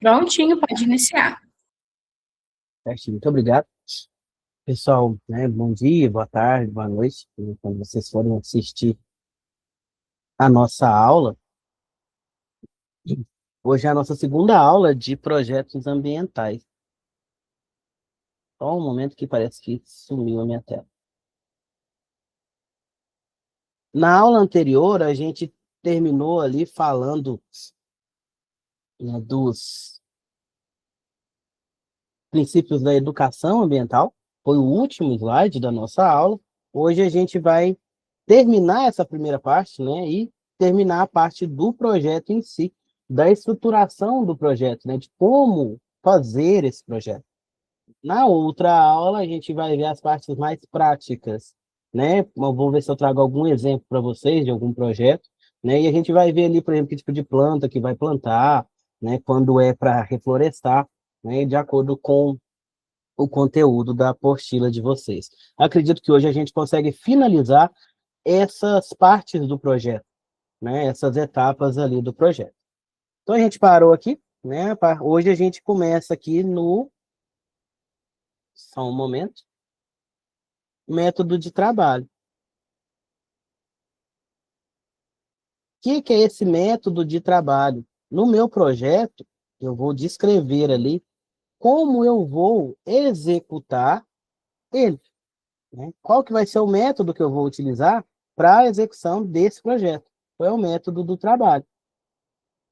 Prontinho, pode iniciar. Certinho, muito obrigado. Pessoal, né, bom dia, boa tarde, boa noite, quando vocês forem assistir a nossa aula. Hoje é a nossa segunda aula de projetos ambientais. Só um momento que parece que sumiu a minha tela. Na aula anterior, a gente terminou ali falando, né, dos princípios da educação ambiental. Foi o último slide da nossa aula. Hoje a gente vai terminar essa primeira parte, né, e terminar a parte do projeto em si, da estruturação do projeto, né, de como fazer esse projeto. Na outra aula, a gente vai ver as partes mais práticas, né? Eu vou ver se eu trago algum exemplo para vocês de algum projeto, né? E a gente vai ver ali, por exemplo, que tipo de planta que vai plantar, né? Quando é para reflorestar, né? De acordo com o conteúdo da apostila de vocês. Acredito que hoje a gente consegue finalizar essas partes do projeto, né? Essas etapas ali do projeto. Então a gente parou aqui, né? Hoje a gente começa aqui no, só um momento, método de trabalho. O que é esse método de trabalho? No meu projeto, eu vou descrever ali como eu vou executar ele, né? Qual que vai ser o método que eu vou utilizar para a execução desse projeto? Qual é o método do trabalho?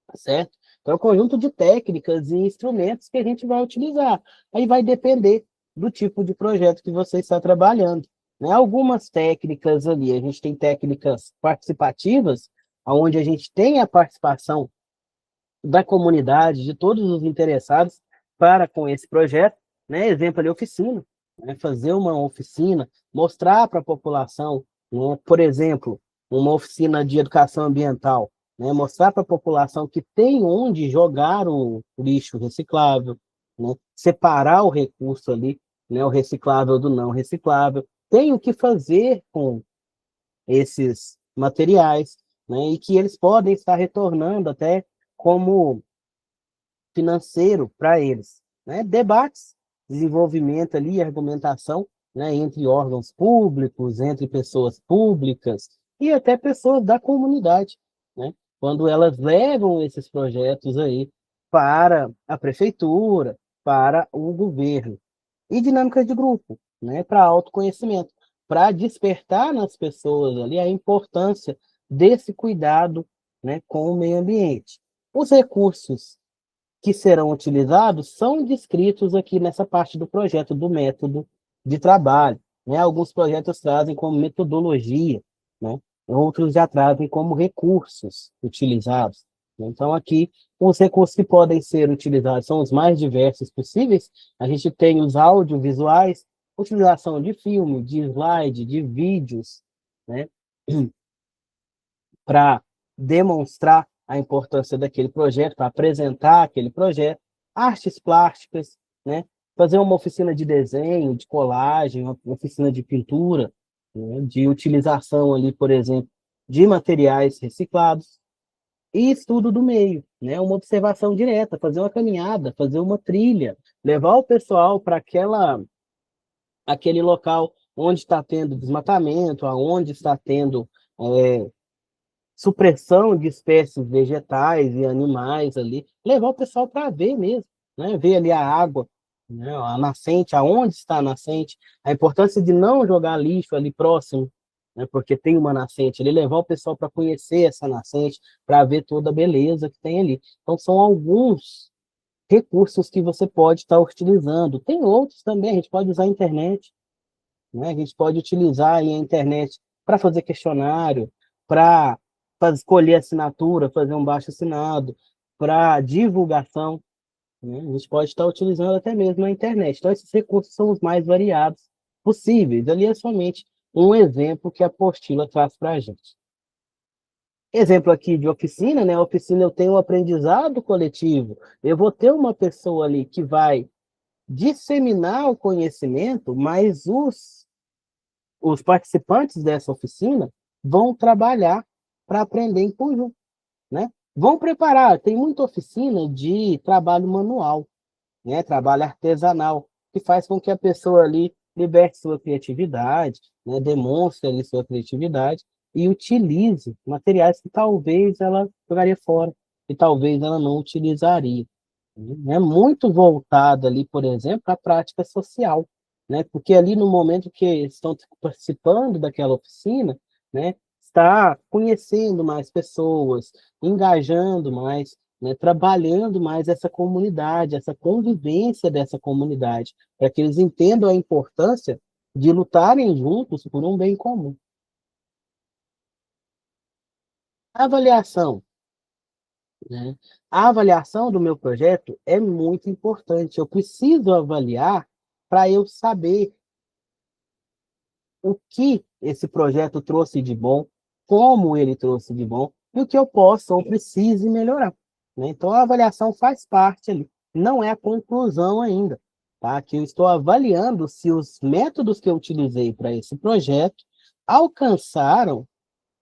Tá certo? Então, é um conjunto de técnicas e instrumentos que a gente vai utilizar. Aí vai depender do tipo de projeto que você está trabalhando, né? Algumas técnicas ali, a gente tem técnicas participativas, onde a gente tem a participação da comunidade, de todos os interessados para com esse projeto, né? Exemplo ali, oficina, né? Fazer uma oficina, mostrar para a população, né? Por exemplo, uma oficina de educação ambiental, né? Mostrar para a população que tem onde jogar o lixo reciclável, né? Separar o recurso ali, né? O reciclável do não reciclável, tem o que fazer com esses materiais, né? E que eles podem estar retornando até como financeiro para eles, né? Debates, desenvolvimento ali, argumentação, né, entre órgãos públicos, entre pessoas públicas e até pessoas da comunidade, né? Quando elas levam esses projetos aí para a prefeitura, para o governo. E dinâmicas de grupo, né, para autoconhecimento, para despertar nas pessoas ali a importância desse cuidado, né, com o meio ambiente. Os recursos que serão utilizados são descritos aqui nessa parte do projeto, do método de trabalho, né? Alguns projetos trazem como metodologia, né? Outros já trazem como recursos utilizados. Então, aqui, os recursos que podem ser utilizados são os mais diversos possíveis. A gente tem os audiovisuais, utilização de filme, de slide, de vídeos, né? Para demonstrar a importância daquele projeto, para apresentar aquele projeto, artes plásticas, né? Fazer uma oficina de desenho, de colagem, uma oficina de pintura, né? De utilização ali, por exemplo, de materiais reciclados, e estudo do meio, né? Uma observação direta, fazer uma caminhada, fazer uma trilha, levar o pessoal para aquele local onde está tendo desmatamento, aonde está tendo supressão de espécies vegetais e animais ali, levar o pessoal para ver mesmo, né? Ver ali a água, né? A nascente, aonde está a nascente, a importância de não jogar lixo ali próximo, né? Porque tem uma nascente ali, levar o pessoal para conhecer essa nascente, para ver toda a beleza que tem ali. Então, são alguns recursos que você pode estar utilizando. Tem outros também, a gente pode usar a internet, né? A gente pode utilizar aí a internet para fazer questionário, para escolher assinatura, fazer um baixo assinado, para divulgação, né? A gente pode estar utilizando até mesmo a internet. Então, esses recursos são os mais variados possíveis. Ali é somente um exemplo que a apostila traz para a gente. Exemplo aqui de oficina, né? Oficina eu tenho um aprendizado coletivo. Eu vou ter uma pessoa ali que vai disseminar o conhecimento, mas os participantes dessa oficina vão trabalhar para aprender em conjunto, né? Vão preparar, tem muita oficina de trabalho manual, né? Trabalho artesanal, que faz com que a pessoa ali liberte sua criatividade, né? Demonstre ali sua criatividade e utilize materiais que talvez ela jogaria fora, que talvez ela não utilizaria. É muito voltado ali, por exemplo, à prática social, né? Porque ali no momento que estão participando daquela oficina, né, está conhecendo mais pessoas, engajando mais, né, trabalhando mais essa comunidade, essa convivência dessa comunidade, para que eles entendam a importância de lutarem juntos por um bem comum. A avaliação, né? A avaliação do meu projeto é muito importante. Eu preciso avaliar para eu saber o que esse projeto trouxe de bom, como ele trouxe de bom, e o que eu posso ou precise melhorar, né? Então, a avaliação faz parte ali, não é a conclusão ainda, tá? Que eu estou avaliando se os métodos que eu utilizei para esse projeto alcançaram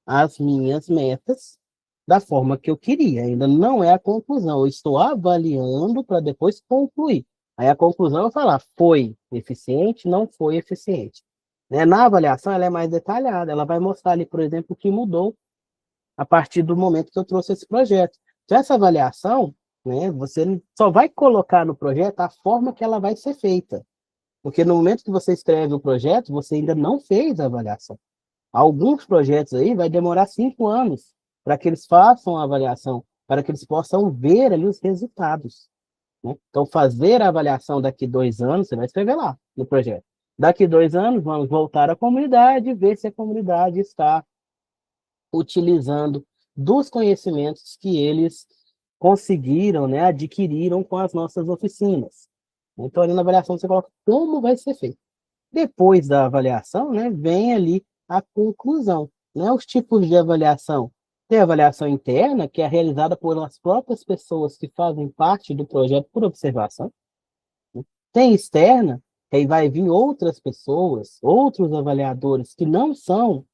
as minhas metas da forma que eu queria. Ainda não é a conclusão. Eu estou avaliando para depois concluir. Aí a conclusão eu falar, foi eficiente, não foi eficiente. Né? Na avaliação, ela é mais detalhada. Ela vai mostrar ali, por exemplo, o que mudou a partir do momento que eu trouxe esse projeto. Então, essa avaliação, né, você só vai colocar no projeto a forma que ela vai ser feita. Porque no momento que você escreve o projeto, você ainda não fez a avaliação. Alguns projetos aí vai demorar 5 anos para que eles façam a avaliação, para que eles possam ver ali os resultados, né? Então, fazer a avaliação daqui 2 anos, você vai escrever lá no projeto. Daqui 2 anos, vamos voltar à comunidade e ver se a comunidade está utilizando dos conhecimentos que eles conseguiram, né, adquiriram com as nossas oficinas. Então, ali na avaliação, você coloca como vai ser feito. Depois da avaliação, né, vem ali a conclusão, né? Os tipos de avaliação. Tem a avaliação interna, que é realizada por as próprias pessoas que fazem parte do projeto por observação. Tem externa, que aí vai vir outras pessoas, outros avaliadores que não são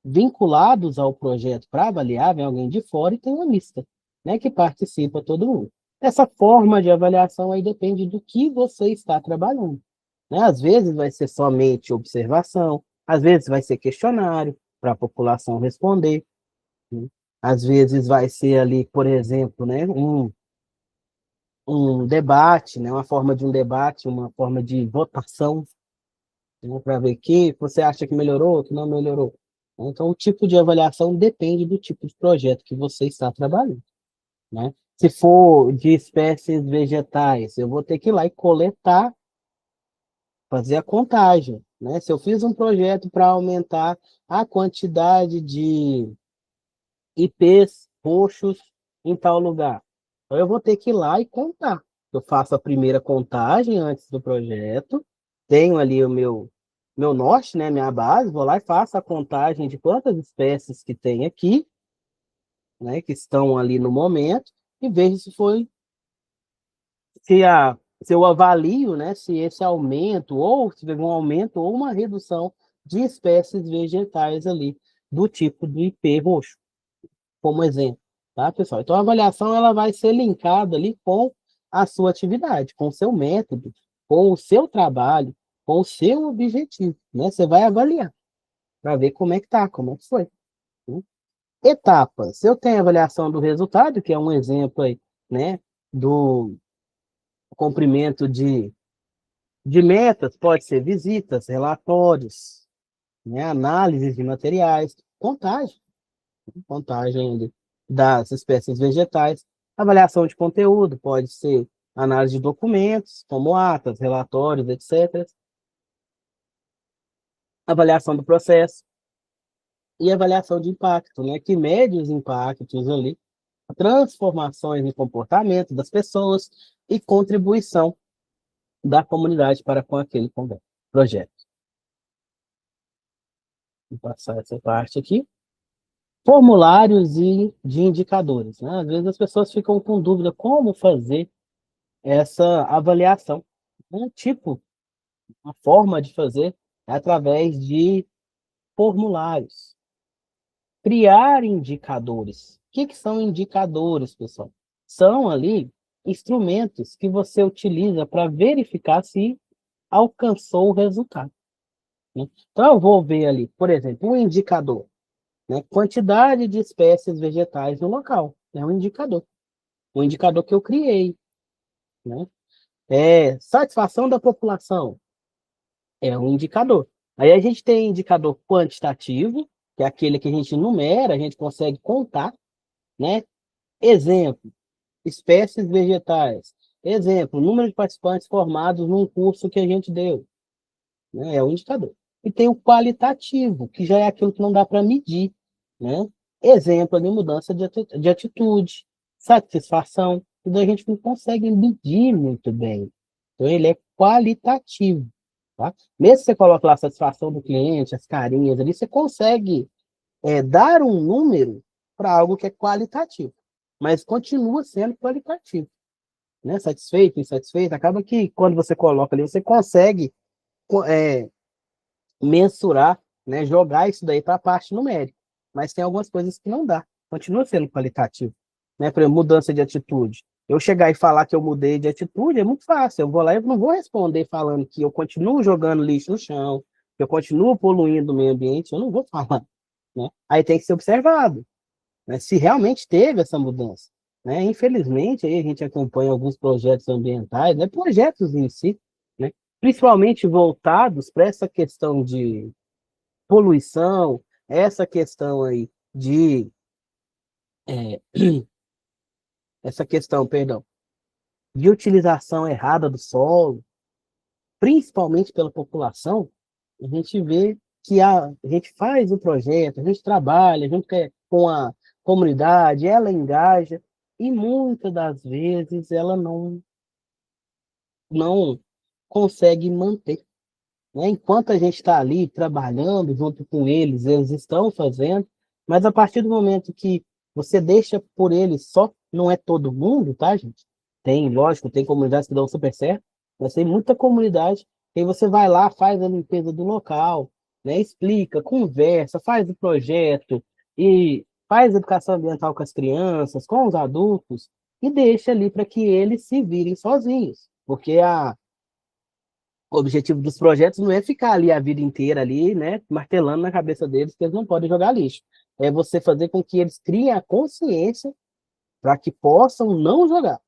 vinculados ao projeto para avaliar, vem alguém de fora, e tem uma mista, né, que participa todo mundo. Essa forma de avaliação aí depende do que você está trabalhando, né? Às vezes vai ser somente observação, às vezes vai ser questionário para a população responder, né? Às vezes vai ser ali, por exemplo, né, um debate, né, uma forma de um debate, uma forma de votação, né, para ver que você acha que melhorou, que não melhorou. Então, o tipo de avaliação depende do tipo de projeto que você está trabalhando, né? Se for de espécies vegetais, eu vou ter que ir lá e coletar, fazer a contagem, né? Se eu fiz um projeto para aumentar a quantidade de IPs roxos em tal lugar, então eu vou ter que ir lá e contar. Eu faço a primeira contagem antes do projeto, tenho ali o meu norte, né, minha base, vou lá e faço a contagem de quantas espécies que tem aqui, né, que estão ali no momento, e vejo se eu avalio, né, se esse aumento, ou se teve um aumento ou uma redução de espécies vegetais ali, do tipo do IP roxo, como exemplo, tá, pessoal? Então, a avaliação ela vai ser linkada ali com a sua atividade, com o seu método, com o seu trabalho, com o seu objetivo, né? Você vai avaliar para ver como é que tá, como é que foi, né? Etapas. Eu tenho a avaliação do resultado, que é um exemplo aí, né, do cumprimento de metas, pode ser visitas, relatórios, né, análises de materiais, contagem das espécies vegetais, avaliação de conteúdo, pode ser análise de documentos, como atas, relatórios, etc. Avaliação do processo e avaliação de impacto, né, que mede os impactos ali, transformações em comportamento das pessoas e contribuição da comunidade para com aquele projeto. Vou passar essa parte aqui. Formulários e de indicadores, né? Às vezes as pessoas ficam com dúvida como fazer essa avaliação. Um tipo, uma forma de fazer é através de formulários. Criar indicadores. que são indicadores, pessoal? São ali instrumentos que você utiliza para verificar se alcançou o resultado, né? Então, eu vou ver ali, por exemplo, um indicador, né? Quantidade de espécies vegetais no local, é um indicador que eu criei, né? Satisfação da população, é um indicador. Aí a gente tem indicador quantitativo, que é aquele que a gente numera, a gente consegue contar, né? Exemplo, espécies vegetais. Exemplo, número de participantes formados num curso que a gente deu, né? É um indicador. E tem o qualitativo, que já é aquilo que não dá para medir, né? Exemplo de mudança de atitude, satisfação, tudo a gente não consegue medir muito bem. Então, ele é qualitativo, tá? Mesmo que você coloque lá a satisfação do cliente, as carinhas ali, você consegue dar um número para algo que é qualitativo, mas continua sendo qualitativo, né? Satisfeito, insatisfeito, acaba que quando você coloca ali, você consegue é, mensurar, né, jogar isso daí para a parte numérica. Mas tem algumas coisas que não dá. Continua sendo qualitativo. Né? Por exemplo, mudança de atitude. Eu chegar e falar que eu mudei de atitude é muito fácil. Eu vou lá e não vou responder falando que eu continuo jogando lixo no chão, que eu continuo poluindo o meio ambiente. Eu não vou falar. Né? Aí tem que ser observado, né, se realmente teve essa mudança. Né? Infelizmente, aí a gente acompanha alguns projetos ambientais, né, projetos em si, né, principalmente voltados para essa questão de poluição, essa questão aí de é, essa questão, perdão, de utilização errada do solo, principalmente pela população. A gente vê que a gente faz o projeto, a gente trabalha junto com a comunidade, ela engaja, e muitas das vezes ela não consegue manter. Né? Enquanto a gente está ali trabalhando junto com eles, eles estão fazendo, mas a partir do momento que você deixa por eles só, não é todo mundo, tá, gente? Tem, lógico, tem comunidades que dão super certo, mas tem muita comunidade que aí você vai lá, faz a limpeza do local, né? Explica, conversa, faz o projeto e faz educação ambiental com as crianças, com os adultos e deixa ali para que eles se virem sozinhos, porque o objetivo dos projetos não é ficar ali a vida inteira ali, né, martelando na cabeça deles que eles não podem jogar lixo. É você fazer com que eles criem a consciência para que possam não jogar.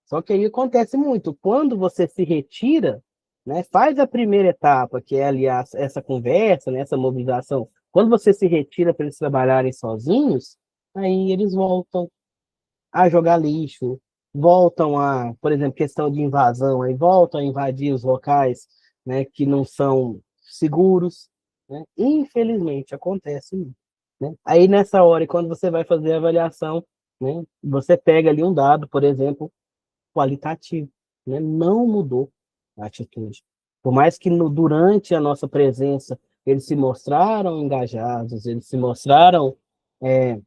Só que aí acontece muito, quando você se retira, né, faz a primeira etapa, que é ali essa conversa, né, essa mobilização. Quando você se retira para eles trabalharem sozinhos, aí eles voltam a jogar lixo, voltam a, por exemplo, questão de invasão, aí voltam a invadir os locais, né, que não são seguros, né? Infelizmente acontece muito, né? Aí nessa hora, quando você vai fazer a avaliação, né, você pega ali um dado, por exemplo, qualitativo, né? Não mudou a atitude. Por mais que durante a nossa presença eles se mostraram engajados, eles se mostraram é,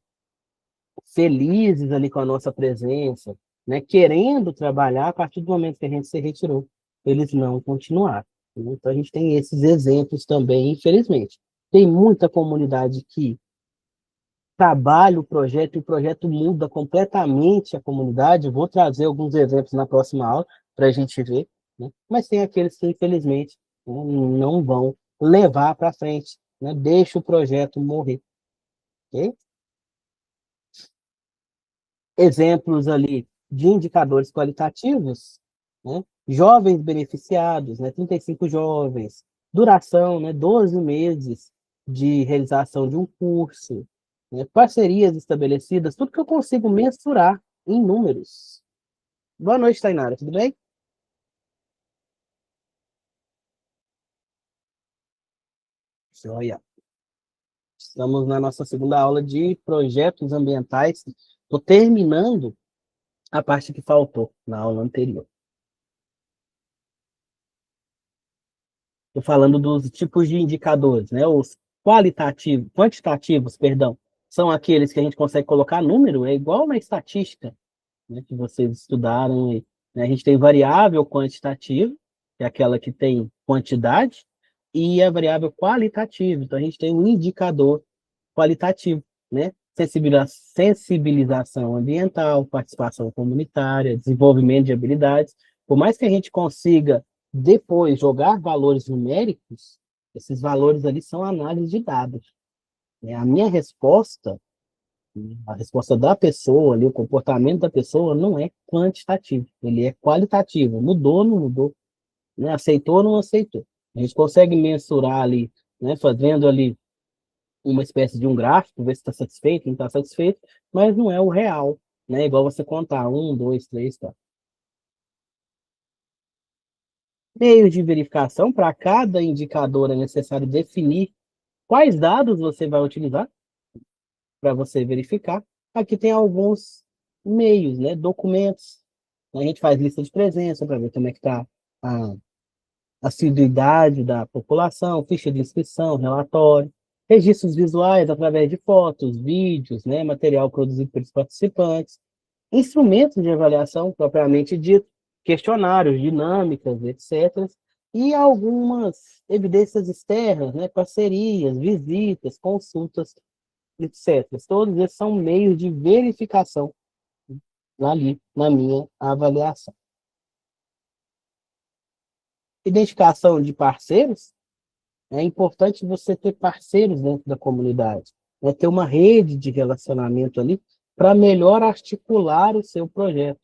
felizes ali com a nossa presença, né, querendo trabalhar a partir do momento que a gente se retirou. Eles não continuaram. Né? Então, a gente tem esses exemplos também, infelizmente. Tem muita comunidade que trabalha o projeto e o projeto muda completamente a comunidade. Eu vou trazer alguns exemplos na próxima aula para a gente ver, né? Mas tem aqueles que, infelizmente, né, não vão levar para frente, né? Deixa o projeto morrer. Ok? Exemplos ali de indicadores qualitativos, né? Jovens beneficiados, né? 35 jovens, duração, né? 12 meses de realização de um curso, né? Parcerias estabelecidas, tudo que eu consigo mensurar em números. Boa noite, Tainara, tudo bem? Joia. Estamos na nossa segunda aula de projetos ambientais. Estou terminando a parte que faltou na aula anterior. Estou falando dos tipos de indicadores, né? Os quantitativos, perdão, são aqueles que a gente consegue colocar número, é igual na estatística, né, que vocês estudaram. Né? A gente tem variável quantitativa, que é aquela que tem quantidade, e a variável qualitativa. Então, a gente tem um indicador qualitativo, né? sensibilização ambiental, participação comunitária, desenvolvimento de habilidades. Por mais que a gente consiga depois jogar valores numéricos, esses valores ali são análise de dados. A minha resposta, a resposta da pessoa, ali, o comportamento da pessoa não é quantitativo, ele é qualitativo. Mudou, não mudou, né? Aceitou, não aceitou. A gente consegue mensurar ali, né, fazendo ali uma espécie de um gráfico, ver se está satisfeito, não está satisfeito, mas não é o real, né? Igual você contar um, dois, três, tá? Meios de verificação, para cada indicador é necessário definir quais dados você vai utilizar para você verificar. Aqui tem alguns meios, né? Documentos. A gente faz lista de presença para ver como é que está a assiduidade da população, ficha de inscrição, relatório, registros visuais através de fotos, vídeos, né? Material produzido pelos participantes, instrumentos de avaliação propriamente dito, questionários, dinâmicas, etc. E algumas evidências externas, né? Parcerias, visitas, consultas, etc. Todos esses são meios de verificação ali na minha avaliação. Identificação de parceiros, é importante você ter parceiros dentro da comunidade, né? Ter uma rede de relacionamento ali para melhor articular o seu projeto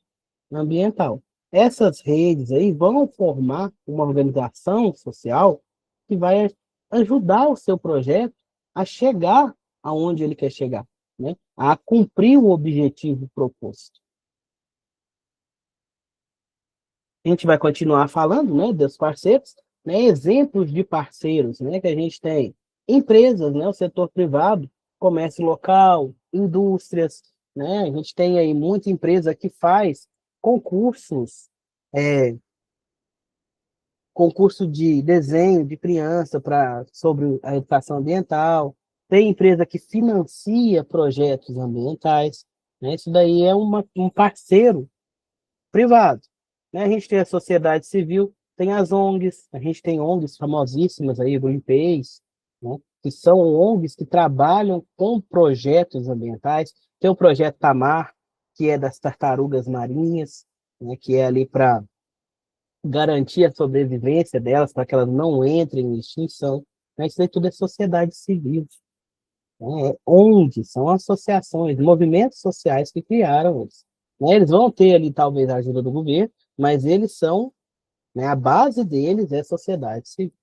ambiental. Essas redes aí vão formar uma organização social que vai ajudar o seu projeto a chegar aonde ele quer chegar, né? A cumprir o objetivo proposto. A gente vai continuar falando, né, dos parceiros, né, exemplos de parceiros, né, que a gente tem empresas, né, o setor privado, comércio local, indústrias, né, a gente tem aí muita empresa que faz concursos, concurso de desenho de criança sobre a educação ambiental, tem empresa que financia projetos ambientais, né, isso daí é um parceiro privado, né? A gente tem a sociedade civil, tem as ONGs, a gente tem ONGs famosíssimas aí, Greenpeace, né? Que são ONGs que trabalham com projetos ambientais. Tem o projeto Tamar, que é das tartarugas marinhas, né? Que é ali para garantir a sobrevivência delas, para que elas não entrem em extinção. Mas isso aí tudo é sociedade civil, né? ONGs são associações, movimentos sociais que criaram isso, né? Eles vão ter ali talvez a ajuda do governo, mas eles são, né, a base deles é a sociedade civil.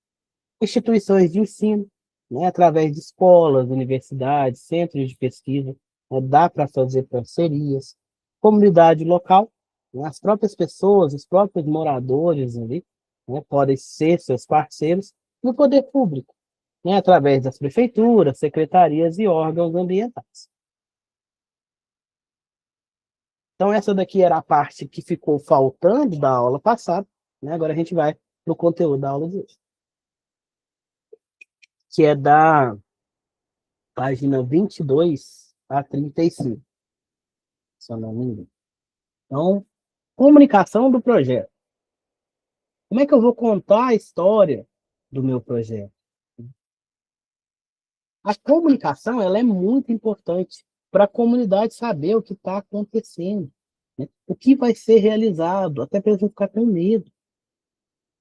Instituições de ensino, né, através de escolas, universidades, centros de pesquisa, né, dá para fazer parcerias. Comunidade local, né, as próprias pessoas, os próprios moradores ali, né, podem ser seus parceiros no poder público, né, através das prefeituras, secretarias e órgãos ambientais. Então, essa daqui era a parte que ficou faltando da aula passada, né? Agora a gente vai no conteúdo da aula de hoje, que é da página 22 a 35, se eu não me engano. Então, comunicação do projeto. Como é que eu vou contar a história do meu projeto? A comunicação, ela é muito importante para a comunidade saber o que está acontecendo, né? O que vai ser realizado, até para eles não ficar com medo,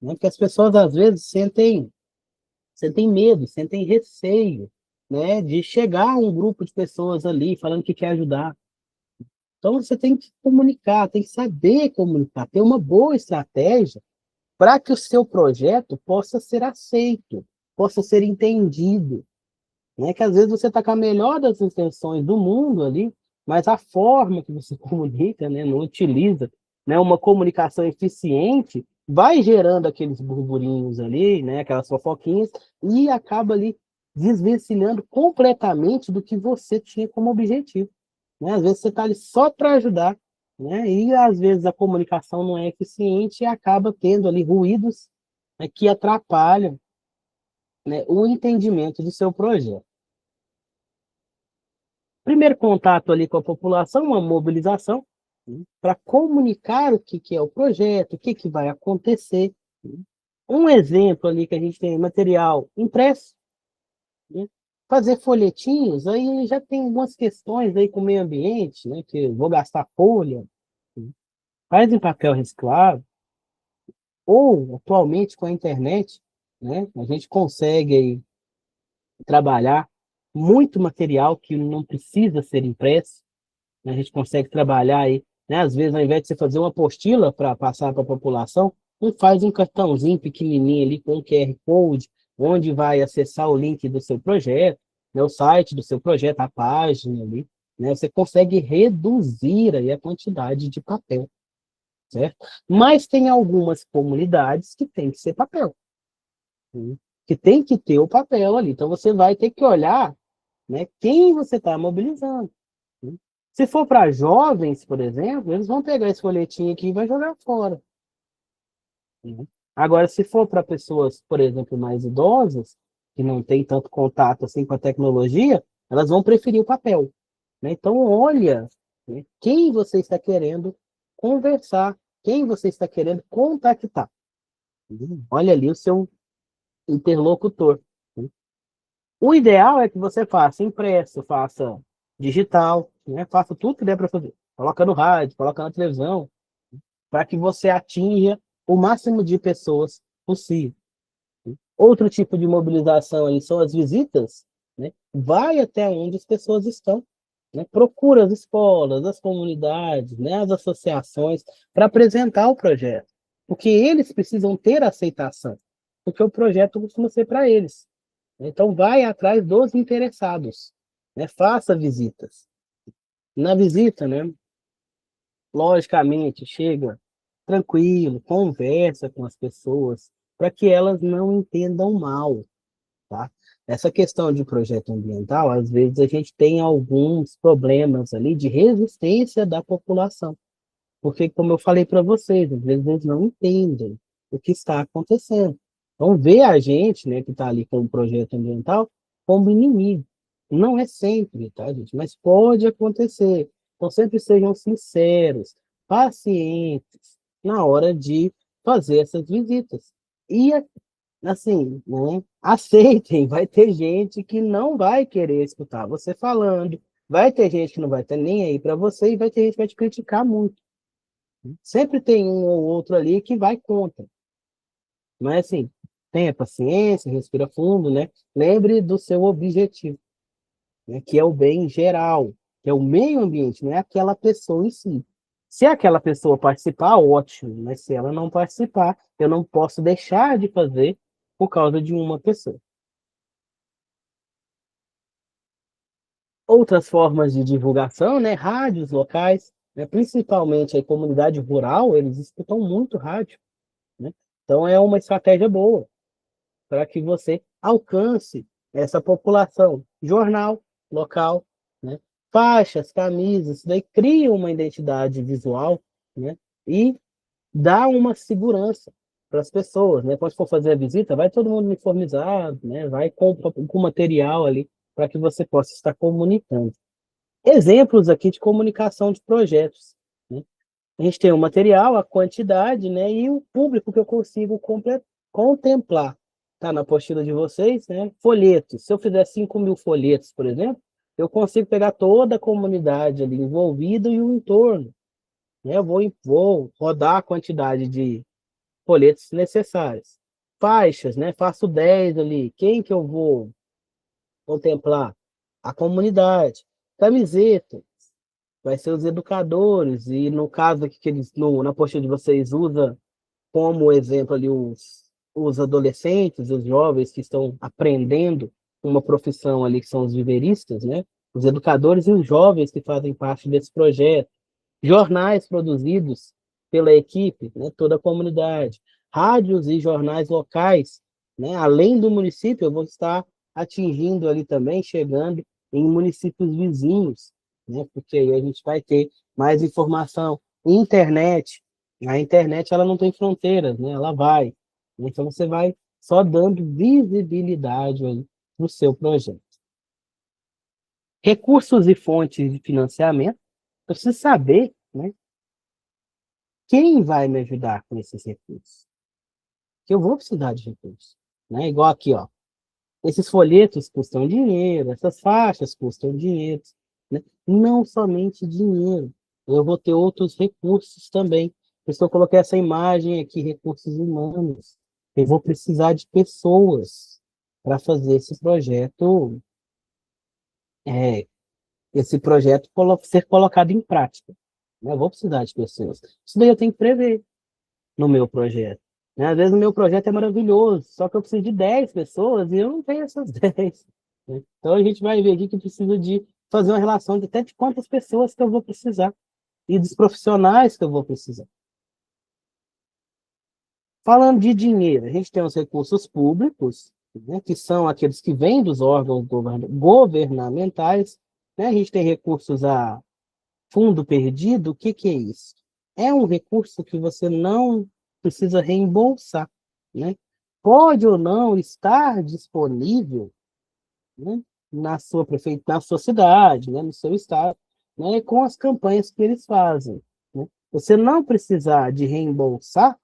né? Porque as pessoas, às vezes, sentem medo, sentem receio, né, de chegar a um grupo de pessoas ali falando que quer ajudar. Então, você tem que comunicar, tem que saber comunicar, ter uma boa estratégia para que o seu projeto possa ser aceito, possa ser entendido, né? Que às vezes você está com a melhor das intenções do mundo ali, mas a forma que você comunica, né, não utiliza, né, uma comunicação eficiente, vai gerando aqueles burburinhos ali, né, aquelas fofoquinhas, e acaba ali desvencilhando completamente do que você tinha como objetivo, né? Às vezes você está ali só para ajudar, né, e às vezes a comunicação não é eficiente e acaba tendo ali ruídos, né, que atrapalham, né, o entendimento do seu projeto. Primeiro contato ali com a população, uma mobilização, né, para comunicar o que é o projeto, o que vai acontecer, né. Um exemplo ali que a gente tem material impresso, né, fazer folhetinhos, aí já tem algumas questões aí com o meio ambiente, né? Que eu vou gastar folha, faz em papel reciclável, ou atualmente com a internet, né? A gente consegue aí trabalhar muito material que não precisa ser impresso, né? A gente consegue trabalhar aí, né? Às vezes, ao invés de você fazer uma apostila para passar para a população, faz um cartãozinho pequenininho ali com um QR Code, onde vai acessar o link do seu projeto, né? O site do seu projeto, a página ali, né? Você consegue reduzir aí a quantidade de papel, certo? Mas tem algumas comunidades que tem que ser papel, né? Que tem que ter o papel ali. Então, você vai ter que olhar, né, quem você está mobilizando, né? Se for para jovens, por exemplo, eles vão pegar esse folhetinho aqui e vai jogar fora, né? Agora, se for para pessoas, por exemplo, mais idosas, que não têm tanto contato assim com a tecnologia, elas vão preferir o papel, né? Então, olha, né, quem você está querendo conversar, quem você está querendo contactar. Olha ali o seu interlocutor, né? O ideal é que você faça impresso, faça digital, né? Faça tudo que der para fazer. Coloca no rádio, coloca na televisão, para que você atinja o máximo de pessoas possível. Outro tipo de mobilização aí são as visitas, né? Vai até onde as pessoas estão, né? Procura as escolas, as comunidades, né? As associações para apresentar o projeto, porque eles precisam ter aceitação, porque o projeto costuma ser para eles. Então, vai atrás dos interessados, né? Faça visitas. Na visita, né? Logicamente, chega tranquilo, conversa com as pessoas, para que elas não entendam mal, tá? Essa questão de projeto ambiental, às vezes a gente tem alguns problemas ali de resistência da população, porque, como eu falei para vocês, às vezes eles não entendem o que está acontecendo. Então, vê a gente, né, que está ali com o projeto ambiental, como inimigo. Não é sempre, tá, gente? Mas pode acontecer. Então, sempre sejam sinceros, pacientes, na hora de fazer essas visitas. E, assim, né, aceitem, vai ter gente que não vai querer escutar você falando, vai ter gente que não vai estar nem aí para você, e vai ter gente que vai te criticar muito. Sempre tem um ou outro ali que vai contra. Mas assim, tenha paciência, respira fundo, né? Lembre do seu objetivo, né? Que é o bem geral, que é o meio ambiente, não é aquela pessoa em si. Se aquela pessoa participar, ótimo, mas se ela não participar, eu não posso deixar de fazer por causa de uma pessoa. Outras formas de divulgação, né? Rádios locais, né? Principalmente a comunidade rural, eles escutam muito rádio, né? Então é uma estratégia boa para que você alcance essa população. Jornal local, né? Faixas, camisas, daí cria uma identidade visual, né? E dá uma segurança para as pessoas, né? Quando for fazer a visita, vai todo mundo uniformizado, né? Vai com material ali para que você possa estar comunicando. Exemplos aqui de comunicação de projetos, né? A gente tem o material, a quantidade, né? E o público que eu consigo contemplar. Tá na apostila de vocês, né? Folhetos. Se eu fizer 5.000 folhetos, por exemplo, eu consigo pegar toda a comunidade ali envolvida e o entorno, né? Vou rodar a quantidade de folhetos necessários. Faixas, né? Faço 10 ali. Quem que eu vou contemplar? A comunidade. Camiseta, vai ser os educadores, e no caso aqui que eles, na apostila de vocês, usa como exemplo ali os adolescentes, os jovens que estão aprendendo uma profissão ali, que são os viveristas, né? Os educadores e os jovens que fazem parte desse projeto. Jornais produzidos pela equipe, né? Toda a comunidade. Rádios e jornais locais, né? Além do município, eu vou estar atingindo ali também, chegando em municípios vizinhos, né? Porque aí a gente vai ter mais informação. Internet, a internet ela não tem fronteiras, né? Ela vai. Então você vai só dando visibilidade aí no seu projeto. Recursos e fontes de financiamento. Eu preciso saber, né, quem vai me ajudar com esses recursos. Que eu vou precisar de recursos, né? Igual aqui, ó. Esses folhetos custam dinheiro, essas faixas custam dinheiro, né? Não somente dinheiro, eu vou ter outros recursos também. Por isso eu coloquei essa imagem aqui, recursos humanos. Eu vou precisar de pessoas para fazer é, esse projeto ser colocado em prática, né? Eu vou precisar de pessoas. Isso daí eu tenho que prever no meu projeto, né? Às vezes o meu projeto é maravilhoso, só que eu preciso de 10 pessoas e eu não tenho essas 10, né? Então a gente vai ver aqui que precisa de fazer uma relação de até de quantas pessoas que eu vou precisar e dos profissionais que eu vou precisar. Falando de dinheiro, a gente tem os recursos públicos, né, que são aqueles que vêm dos órgãos governamentais, né? A gente tem recursos a fundo perdido. O que que é isso? É um recurso que você não precisa reembolsar, né? Pode ou não estar disponível, né, na sua cidade, né, no seu estado, né, com as campanhas que eles fazem, né? Você não precisar de reembolsar,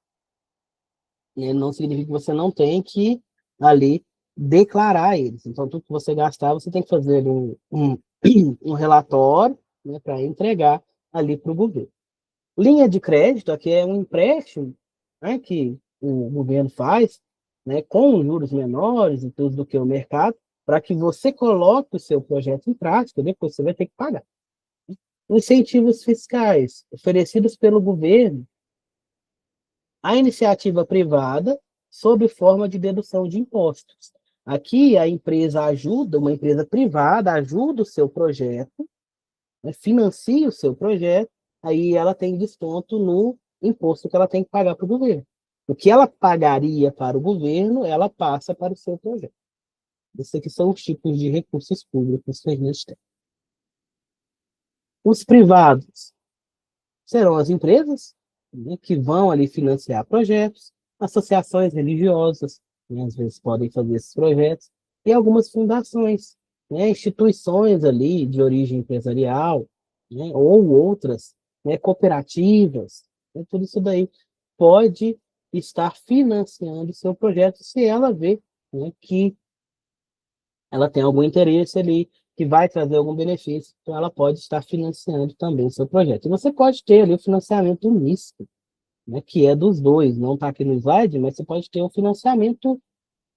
né, não significa que você não tem que ali declarar eles. Então, tudo que você gastar, você tem que fazer ali um relatório, né, para entregar ali para o governo. Linha de crédito, aqui é um empréstimo, né, que o governo faz, né, com juros menores e tudo do que o mercado, para que você coloque o seu projeto em prática, depois você vai ter que pagar. Incentivos fiscais oferecidos pelo governo à iniciativa privada sob forma de dedução de impostos. Aqui a empresa ajuda, uma empresa privada ajuda o seu projeto, né, financia o seu projeto, aí ela tem desconto no imposto que ela tem que pagar para o governo. O que ela pagaria para o governo, ela passa para o seu projeto. Esses aqui são os tipos de recursos públicos que a gente tem. Os privados serão as empresas, né, que vão ali financiar projetos, associações religiosas, né, às vezes podem fazer esses projetos, e algumas fundações, né, instituições ali de origem empresarial, né, ou outras, né, cooperativas, né, tudo isso daí pode estar financiando o seu projeto se ela vê, né, que ela tem algum interesse ali, que vai trazer algum benefício, então ela pode estar financiando também o seu projeto. E você pode ter ali o financiamento misto, né, que é dos dois, não está aqui no slide, mas você pode ter um financiamento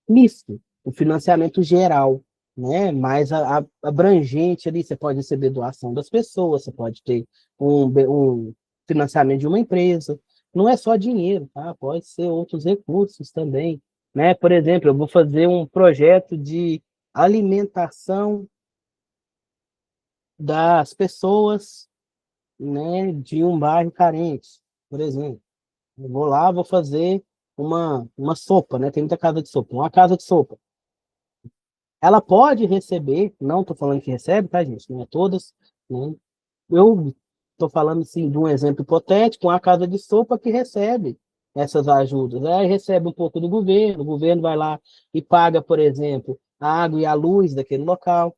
misto, o financiamento geral, né, mais abrangente ali, você pode receber doação das pessoas, você pode ter um financiamento de uma empresa, não é só dinheiro, tá? Pode ser outros recursos também, né? Por exemplo, eu vou fazer um projeto de alimentação das pessoas, né, de um bairro carente, por exemplo. Eu vou lá, vou fazer uma sopa, né? Tem muita casa de sopa. Uma casa de sopa. Ela pode receber, não estou falando que recebe, tá, gente? Não é todas, né? Eu estou falando, assim, de um exemplo hipotético, uma casa de sopa que recebe essas ajudas. Aí recebe um pouco do governo, o governo vai lá e paga, por exemplo, a água e a luz daquele local,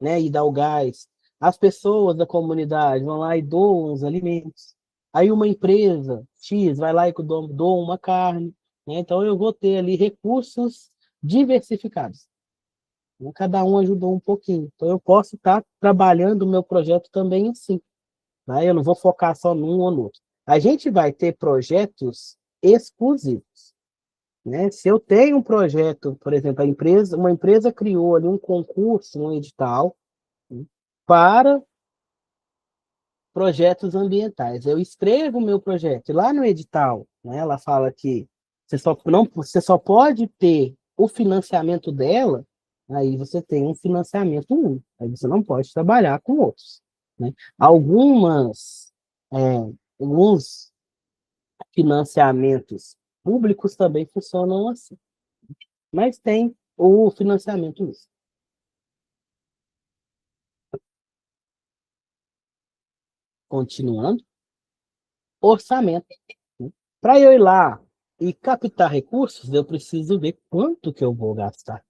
né, e dá o gás. As pessoas da comunidade vão lá e doam os alimentos. Aí uma empresa X vai lá e doa uma carne, né? Então eu vou ter ali recursos diversificados, né? Cada um ajudou um pouquinho. Então eu posso estar trabalhando o meu projeto também assim, né? Eu não vou focar só num ou no outro. A gente vai ter projetos exclusivos, né? Se eu tenho um projeto, por exemplo, uma empresa criou ali um concurso, um edital, né, para projetos ambientais. Eu escrevo o meu projeto, e lá no edital, né, ela fala que você só pode ter o financiamento dela, aí você tem um financiamento único, aí você não pode trabalhar com outros, né? Algumas, é, alguns financiamentos públicos também funcionam assim, mas tem o financiamento único. Continuando, orçamento. Para eu ir lá e captar recursos, eu preciso ver quanto que eu vou gastar.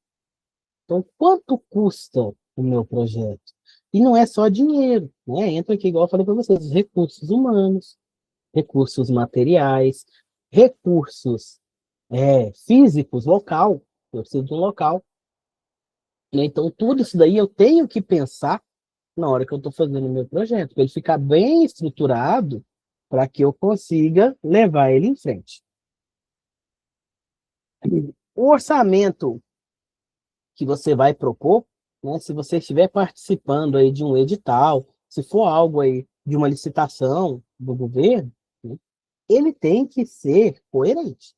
Então, quanto custa o meu projeto? E não é só dinheiro, né? Entra aqui, igual eu falei para vocês, recursos humanos, recursos materiais, recursos físicos, local. Eu preciso de um local. né? Então, tudo isso daí eu tenho que pensar na hora que eu estou fazendo o meu projeto, para ele ficar bem estruturado para que eu consiga levar ele em frente. O orçamento que você vai propor, né, se você estiver participando aí de um edital, se for algo aí de uma licitação do governo, né, ele tem que ser coerente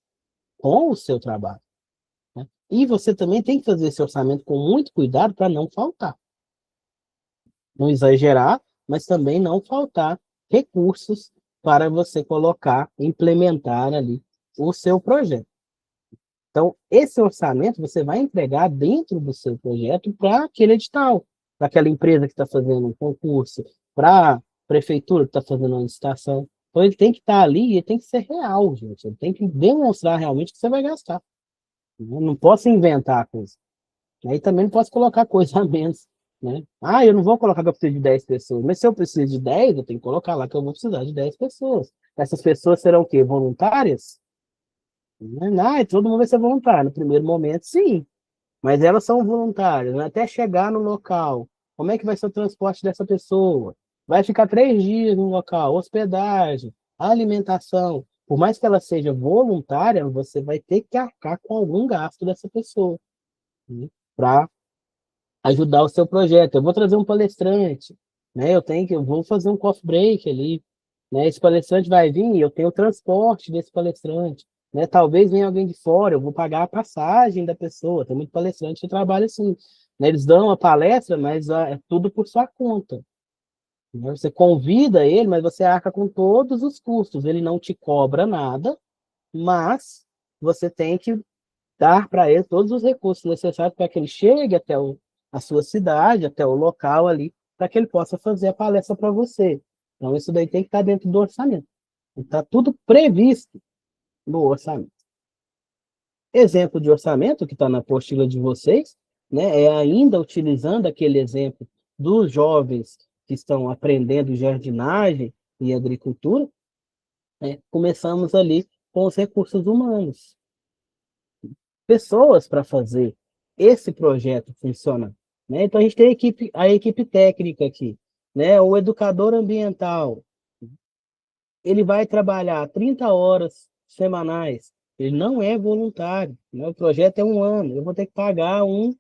com o seu trabalho, né? E você também tem que fazer esse orçamento com muito cuidado para não faltar. Não exagerar, mas também não faltar recursos para você colocar, implementar ali o seu projeto. Então, esse orçamento você vai entregar dentro do seu projeto para aquele edital, para aquela empresa que está fazendo um concurso, para a prefeitura que está fazendo uma licitação. Então, ele tem que estar ali e ele tem que ser real, gente. Ele tem que demonstrar realmente que você vai gastar. Eu não posso inventar coisa. Aí também não posso colocar coisa a menos, né? Ah, eu não vou colocar que eu preciso de 10 pessoas, mas se eu preciso de 10, eu tenho que colocar lá que eu vou precisar de 10 pessoas. Essas pessoas serão o quê? Voluntárias? Não, todo mundo vai ser voluntário. No primeiro momento, sim, mas elas são voluntárias, né? Até chegar no local. Como é que vai ser o transporte dessa pessoa? Vai ficar 3 dias no local, hospedagem, alimentação. Por mais que ela seja voluntária, você vai ter que arcar com algum gasto dessa pessoa, né? Para ajudar o seu projeto. Eu vou trazer um palestrante, né? Eu vou fazer um coffee break ali, né? Esse palestrante vai vir e eu tenho o transporte desse palestrante, né? Talvez venha alguém de fora, eu vou pagar a passagem da pessoa. Tem muito palestrante que trabalha assim, né? Eles dão a palestra, mas é tudo por sua conta, né? Você convida ele, mas você arca com todos os custos. Ele não te cobra nada, mas você tem que dar para ele todos os recursos necessários para que ele chegue até a sua cidade, até o local ali, para que ele possa fazer a palestra para você. Então, isso daí tem que estar dentro do orçamento. Está tudo previsto no orçamento. Exemplo de orçamento que está na apostila de vocês, né, é ainda utilizando aquele exemplo dos jovens que estão aprendendo jardinagem e agricultura, né, começamos ali com os recursos humanos. Pessoas para fazer esse projeto funcionar, né? Então a gente tem a equipe técnica aqui, né? O educador ambiental, ele vai trabalhar 30 horas semanais, ele não é voluntário, né? O projeto é 1 ano, eu vou ter que pagar um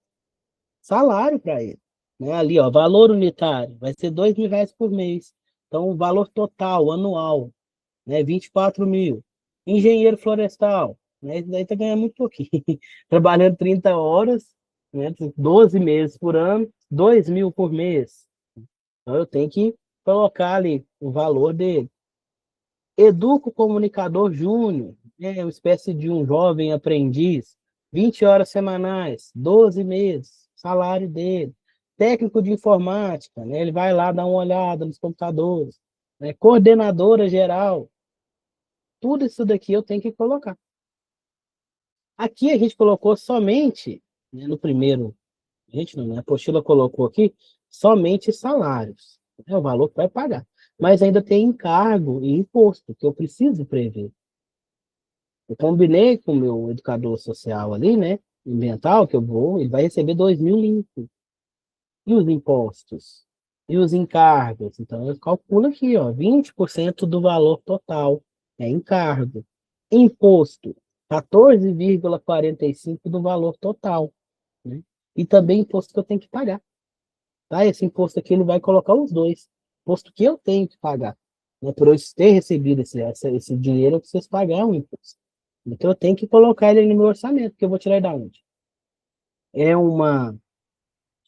salário para ele, né? Ali, ó, valor unitário, vai ser R$ 2.000 por mês. Então, o valor total, anual, né? 24 mil. Engenheiro florestal, né? Isso daí tá ganhando muito pouquinho. Trabalhando 30 horas, né? 12 meses por ano, 2.000 por mês. Então eu tenho que colocar ali o valor dele. Educo comunicador júnior, né? Uma espécie de um jovem aprendiz, 20 horas semanais, 12 meses, salário dele. Técnico de informática, né? Ele vai lá dar uma olhada nos computadores, né? Coordenadora geral, tudo isso daqui eu tenho que colocar. Aqui a gente colocou somente, né, no primeiro, a gente não, né, a apostila colocou aqui somente salários, é o valor que vai pagar. Mas ainda tem encargo e imposto, que eu preciso prever. Eu combinei com o meu educador social ali, né, ambiental, que ele vai receber 2.000 limpo. E os impostos? E os encargos? Então, eu calculo aqui, ó, 20% do valor total é encargo. Imposto, 14,45% do valor total, né? E também imposto que eu tenho que pagar, tá? Esse imposto aqui, ele vai colocar os dois. Imposto que eu tenho que pagar, né? Por eu ter recebido esse dinheiro, eu preciso pagar um imposto. Então, eu tenho que colocar ele no meu orçamento, que eu vou tirar de onde? É uma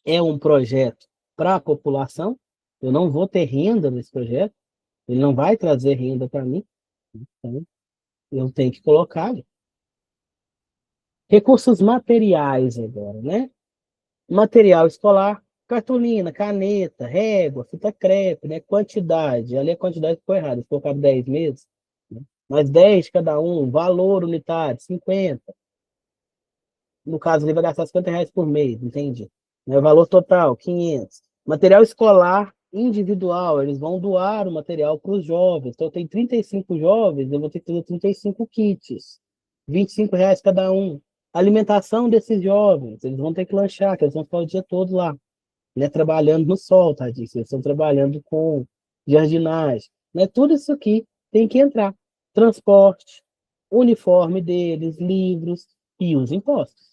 é um projeto para a população, eu não vou ter renda nesse projeto, ele não vai trazer renda para mim, então eu tenho que colocar ali. Recursos materiais agora, né? Material escolar, cartolina, caneta, régua, fita crepe, né? Quantidade, ali a quantidade ficou errada, colocar 10 meses, né? Mas 10 de cada um, valor unitário, 50. No caso, ele vai gastar R$ 50 por mês, entende? O valor total, 500. Material escolar individual, eles vão doar o material para os jovens. Então, tem 35 jovens, eu vou ter que fazer 35 kits. R$ 25 cada um. Alimentação desses jovens, eles vão ter que lanchar, que eles vão ficar o dia todo lá, né, trabalhando no sol, tadinho, eles estão trabalhando com jardinagem, né, tudo isso aqui tem que entrar. Transporte, uniforme deles, livros e os impostos.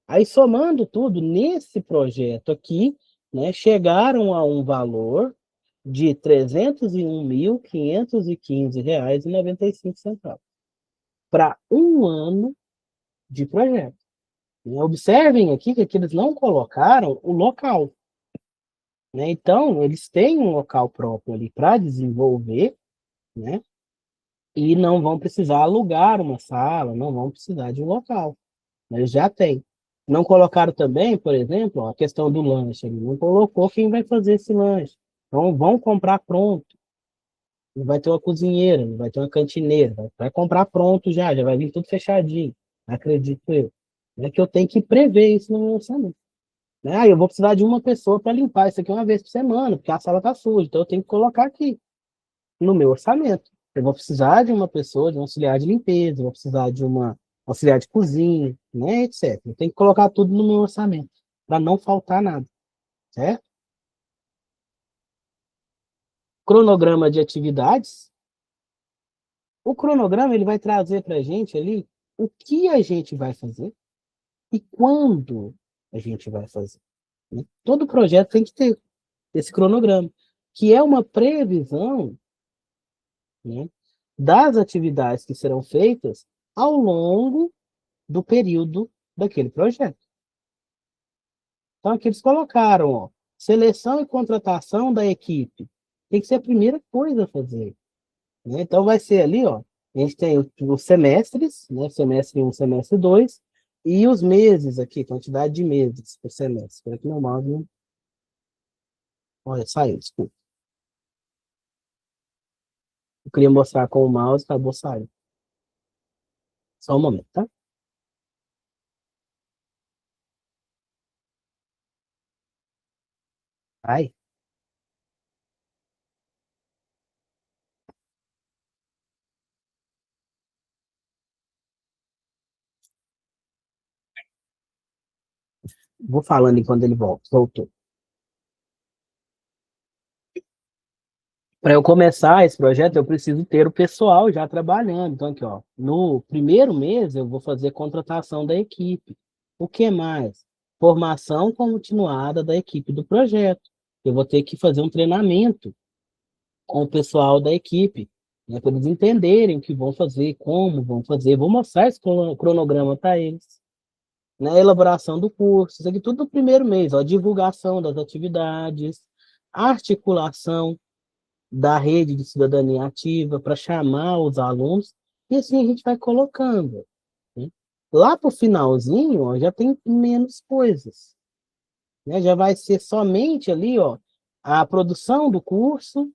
Aí, somando tudo, nesse projeto aqui, né, chegaram a um valor de R$ 301.515,95 para um ano de projeto. Observem aqui que eles não colocaram o local, né? Então, eles têm um local próprio ali para desenvolver, né? E não vão precisar alugar uma sala, não vão precisar de um local. Eles já têm. Não colocaram também, por exemplo, a questão do lanche. Ele não colocou quem vai fazer esse lanche. Então, vão comprar pronto. Não vai ter uma cozinheira, não vai ter uma cantineira. Vai comprar pronto já vai vir tudo fechadinho. Acredito eu. É que eu tenho que prever isso no meu orçamento. Né? Eu vou precisar de uma pessoa para limpar isso aqui uma vez por semana, porque a sala está suja. Então, eu tenho que colocar aqui no meu orçamento. Eu vou precisar de uma pessoa, de um auxiliar de limpeza, eu vou precisar de uma auxiliar de cozinha, né, etc. Eu tenho que colocar tudo no meu orçamento, para não faltar nada, certo? Cronograma de atividades. O cronograma ele vai trazer para a gente ali o que a gente vai fazer e quando a gente vai fazer. Né? Todo projeto tem que ter esse cronograma, que é uma previsão, né, das atividades que serão feitas ao longo do período daquele projeto. Então, aqui eles colocaram, ó, seleção e contratação da equipe. Tem que ser a primeira coisa a fazer. Né? Então, vai ser ali, ó, a gente tem os semestres, né? Semestre 1, semestre 2, e os meses aqui, quantidade de meses por semestre. Espera que meu mouse não... Olha, saiu, desculpa. Eu queria mostrar com o mouse, acabou saindo. Só um momento, tá? Ai, vou falando enquanto ele volta. Voltou. Para eu começar esse projeto, eu preciso ter o pessoal já trabalhando. Então, aqui, ó, no primeiro mês, eu vou fazer contratação da equipe. O que mais? Formação continuada da equipe do projeto. Eu vou ter que fazer um treinamento com o pessoal da equipe, né, para eles entenderem o que vão fazer, como vão fazer. Vou mostrar esse cronograma para eles. Né, elaboração do curso, isso aqui tudo no primeiro mês, ó, divulgação das atividades, articulação da rede de cidadania ativa para chamar os alunos, e assim a gente vai colocando. Né? Lá para o finalzinho, ó, já tem menos coisas. Né? Já vai ser somente ali, ó, a produção do curso,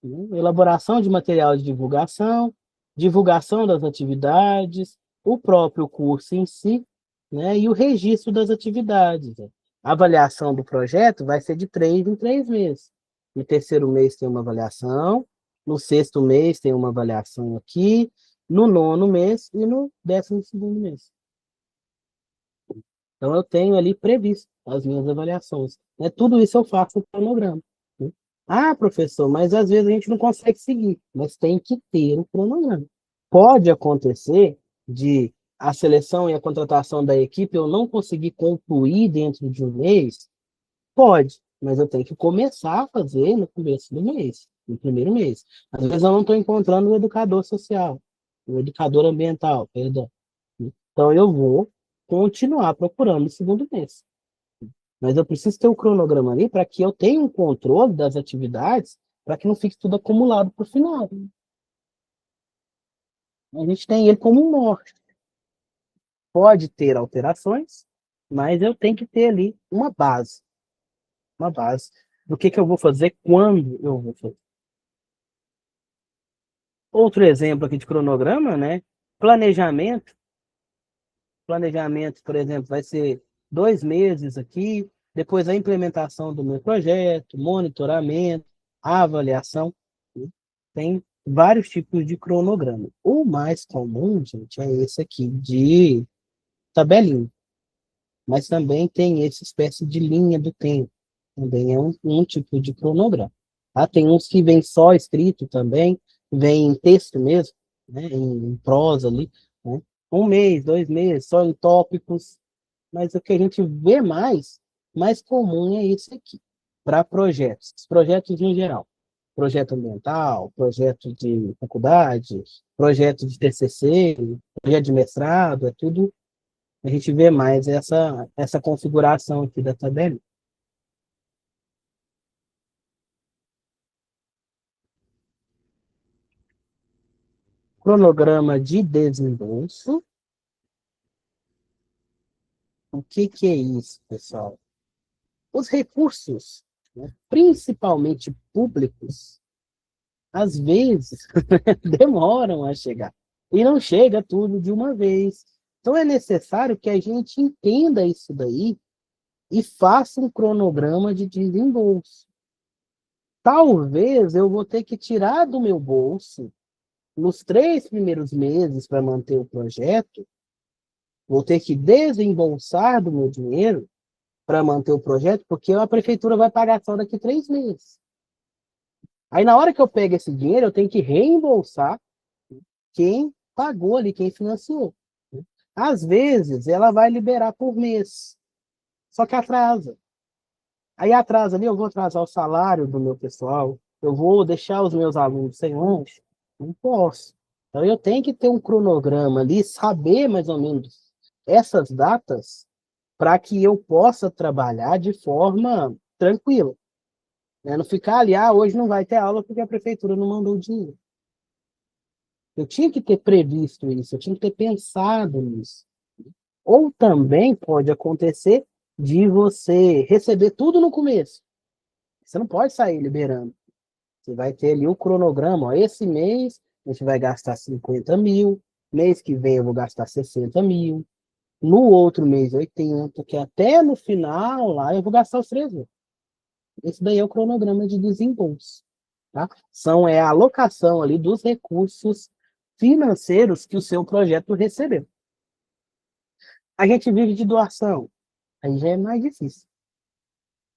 né? Elaboração de material de divulgação, divulgação das atividades, o próprio curso em si, né? E o registro das atividades. Né? A avaliação do projeto vai ser de 3 em 3 meses. No terceiro mês tem uma avaliação, no sexto mês tem uma avaliação aqui, no nono mês e no 12º mês. Então, eu tenho ali previsto as minhas avaliações. Né? Tudo isso eu faço no cronograma. Né? Ah, professor, mas às vezes a gente não consegue seguir, mas tem que ter o cronograma. Pode acontecer de a seleção e a contratação da equipe eu não conseguir concluir dentro de um mês? Pode, mas eu tenho que começar a fazer no começo do mês, no primeiro mês. Às vezes eu não estou encontrando o educador social, o educador ambiental, perdão. Então eu vou continuar procurando no segundo mês. Mas eu preciso ter um cronograma ali para que eu tenha um controle das atividades, para que não fique tudo acumulado para o final. A gente tem ele como um norte. Pode ter alterações, mas eu tenho que ter ali uma base do que eu vou fazer, quando eu vou fazer. Outro exemplo aqui de cronograma, né? Planejamento. Planejamento, por exemplo, vai ser 2 meses aqui, depois a implementação do meu projeto, monitoramento, avaliação. Né? Tem vários tipos de cronograma. O mais comum, gente, é esse aqui, de tabelinha, mas também tem essa espécie de linha do tempo. Também é um tipo de cronograma. Tá? Tem uns que vem só escrito também, vem em texto mesmo, né? Em prosa ali, né? 1 mês, 2 meses, só em tópicos, mas o que a gente vê mais comum é esse aqui, para projetos em geral. Projeto ambiental, projeto de faculdade, projeto de TCC, projeto de mestrado, é tudo, a gente vê mais essa configuração aqui da tabela. Cronograma de desembolso. O que que é isso, pessoal? Os recursos, né, principalmente públicos, às vezes demoram a chegar. E não chega tudo de uma vez. Então é necessário que a gente entenda isso daí e faça um cronograma de desembolso. Talvez eu vou ter que tirar do meu bolso nos 3 primeiros meses para manter o projeto, vou ter que desembolsar do meu dinheiro para manter o projeto, porque a prefeitura vai pagar só daqui 3 meses. Aí, na hora que eu pego esse dinheiro, eu tenho que reembolsar quem pagou ali, quem financiou. Às vezes, ela vai liberar por mês, só que atrasa. Aí atrasa ali, eu vou atrasar o salário do meu pessoal, eu vou deixar os meus alunos sem lanche, não posso. Então, eu tenho que ter um cronograma ali, saber mais ou menos essas datas, para que eu possa trabalhar de forma tranquila. Né? Não ficar ali, hoje não vai ter aula porque a prefeitura não mandou o dinheiro. Eu tinha que ter previsto isso, eu tinha que ter pensado nisso. Ou também pode acontecer de você receber tudo no começo. Você não pode sair liberando. Você vai ter ali o cronograma. Ó, esse mês a gente vai gastar 50 mil, mês que vem eu vou gastar 60 mil, no outro mês 80, que até no final lá eu vou gastar os 3 mil. Esse daí é o cronograma de desembolso. Tá? É a alocação ali dos recursos financeiros que o seu projeto recebeu. A gente vive de doação, aí já é mais difícil.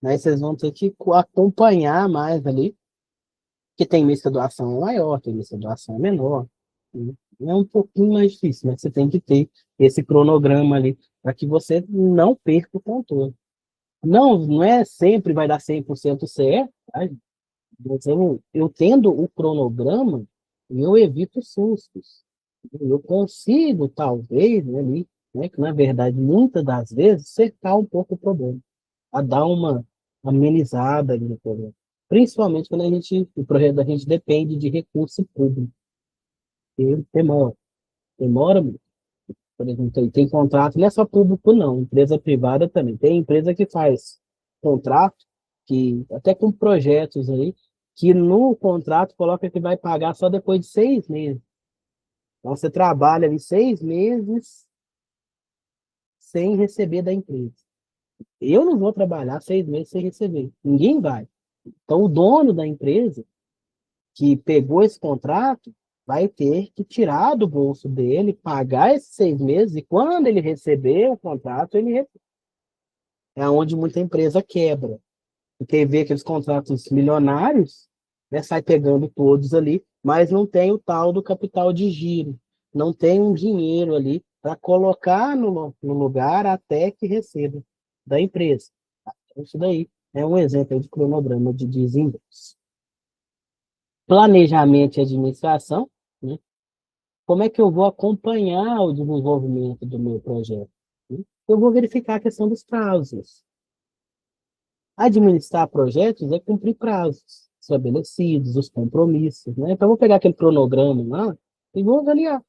Aí vocês vão ter que acompanhar mais ali, que tem mês que a doação é maior, tem mês que a doação é menor. Né? É um pouquinho mais difícil, mas você tem que ter esse cronograma ali para que você não perca o controle. Não é sempre vai dar 100% certo, tá? Mas eu tendo o cronograma, eu evito sustos. Eu consigo, talvez, né, ali, né, que na verdade, muitas das vezes, secar um pouco o problema, a dar uma amenizada ali no problema. Principalmente quando o projeto da gente depende de recurso público. Ele demora muito. Por exemplo, tem contrato, não é só público, não, empresa privada também. Tem empresa que faz contrato, que até com projetos aí, que no contrato coloca que vai pagar só depois de 6 meses. Então, você trabalha ali 6 meses sem receber da empresa. Eu não vou trabalhar 6 meses sem receber. Ninguém vai. Então, o dono da empresa que pegou esse contrato vai ter que tirar do bolso dele, pagar esses 6 meses, e quando ele receber o contrato, ele recebe. É onde muita empresa quebra. Porque vê aqueles contratos milionários, né, sai pegando todos ali, mas não tem o tal do capital de giro. Não tem um dinheiro ali para colocar no lugar até que receba da empresa. Isso daí é um exemplo de cronograma de desembolso. Planejamento e administração, né? Como é que eu vou acompanhar o desenvolvimento do meu projeto? Né? Eu vou verificar a questão dos prazos. Administrar projetos é cumprir prazos estabelecidos, os compromissos, né? Então, eu vou pegar aquele cronograma lá e vou avaliar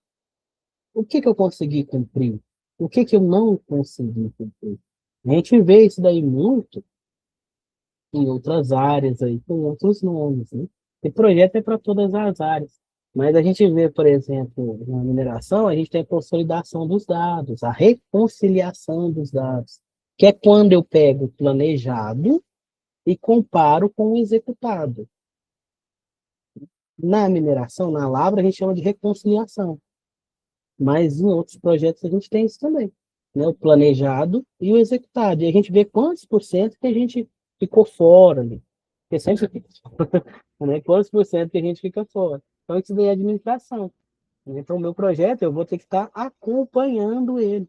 o que que eu consegui cumprir, o que que eu não consegui cumprir. A gente vê isso daí muito em outras áreas aí, com outros nomes, né? E projeto é para todas as áreas. Mas a gente vê, por exemplo, na mineração, a gente tem a consolidação dos dados, a reconciliação dos dados, que é quando eu pego o planejado e comparo com o executado. Na mineração, na Lavra, a gente chama de reconciliação. Mas em outros projetos a gente tem isso também. né, o planejado e o executado. E a gente vê quantos por cento que a gente ficou fora ali. Porque sempre fica fora, né? Quantos por cento que a gente fica fora. Então, isso daí é administração. Então, o meu projeto, eu vou ter que estar acompanhando ele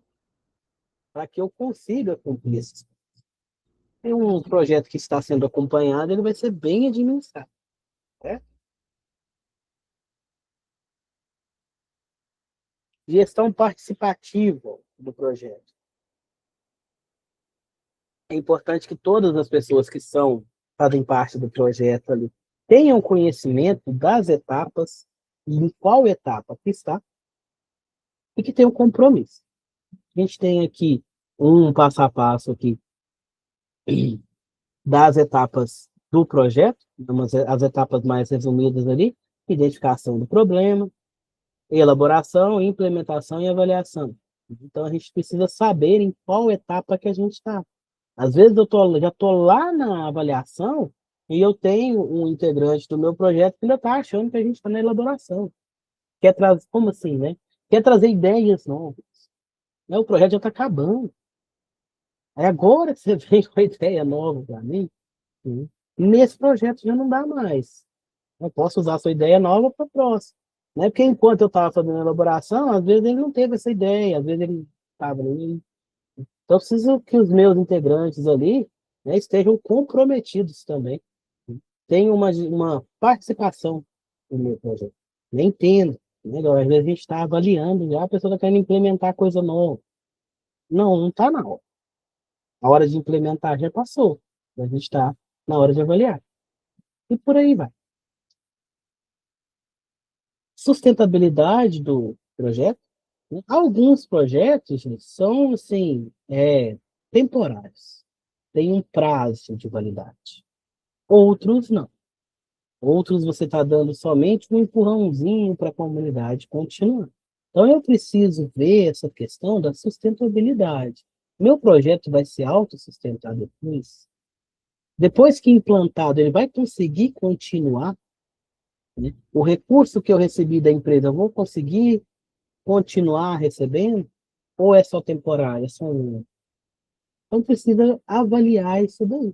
para que eu consiga cumprir esses. Tem um projeto que está sendo acompanhado, ele vai ser bem administrado, né? Gestão participativa do projeto. É importante que todas as pessoas que fazem parte do projeto ali tenham conhecimento das etapas, e em qual etapa que está, e que tenham compromisso. A gente tem aqui um passo a passo aqui das etapas do projeto, as etapas mais resumidas ali: identificação do problema, elaboração, implementação e avaliação. Então, a gente precisa saber em qual etapa que a gente está. Às vezes, já estou lá na avaliação e eu tenho um integrante do meu projeto que ainda está achando que a gente está na elaboração. Quer trazer, como assim, né? Quer trazer ideias novas. Né? O projeto já está acabando. Aí agora que você vem com a ideia nova para mim, né? Nesse projeto já não dá mais. Eu posso usar a sua ideia nova para o próximo. Né? Porque enquanto eu estava fazendo a elaboração, às vezes ele não teve essa ideia, às vezes ele estava ali. Então, eu preciso que os meus integrantes ali, né, estejam comprometidos também. Tenham uma participação no meu projeto. Nem entendo. Né? Às vezes a gente está avaliando já, a pessoa está querendo implementar coisa nova. Não, não está na hora. A hora de implementar já passou. A gente está na hora de avaliar. E por aí vai. Sustentabilidade do projeto. Né? Alguns projetos, gente, são assim, temporários. Tem um prazo de validade. Outros não. Outros você está dando somente um empurrãozinho para a comunidade continuar. Então eu preciso ver essa questão da sustentabilidade. Meu projeto vai ser autossustentável depois? Depois que implantado, ele vai conseguir continuar? Né? O recurso que eu recebi da empresa, eu vou conseguir continuar recebendo? Ou é só temporário? É só um... Então precisa avaliar isso daí,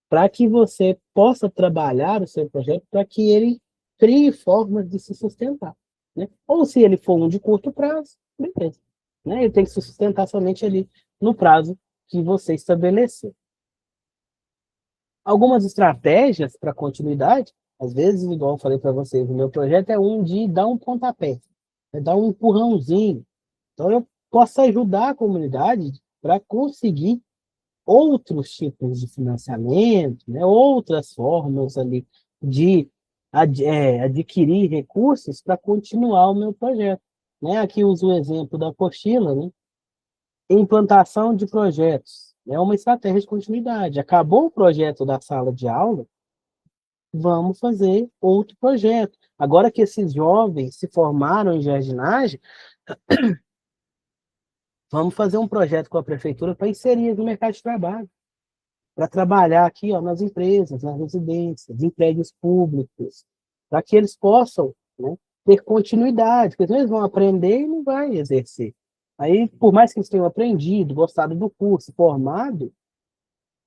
para que você possa trabalhar o seu projeto para que ele crie formas de se sustentar. Né? Ou se ele for um de curto prazo, beleza. Né? Ele tem que se sustentar somente ali no prazo que você estabeleceu. Algumas estratégias para continuidade, às vezes, igual eu falei para vocês, o meu projeto é um de dar um pontapé, dar um empurrãozinho. Então, eu posso ajudar a comunidade para conseguir outros tipos de financiamento, né, outras formas ali de adquirir recursos para continuar o meu projeto. Né? Aqui uso o exemplo da apostila, né? Implantação de projetos. É uma estratégia de continuidade. Acabou o projeto da sala de aula, vamos fazer outro projeto. Agora que esses jovens se formaram em jardinagem, vamos fazer um projeto com a prefeitura para inserir no mercado de trabalho, para trabalhar aqui, ó, nas empresas, nas residências, em prédios públicos, para que eles possam, né, ter continuidade, porque senão eles vão aprender e não vai exercer. Aí, por mais que eles tenham aprendido, gostado do curso, formado,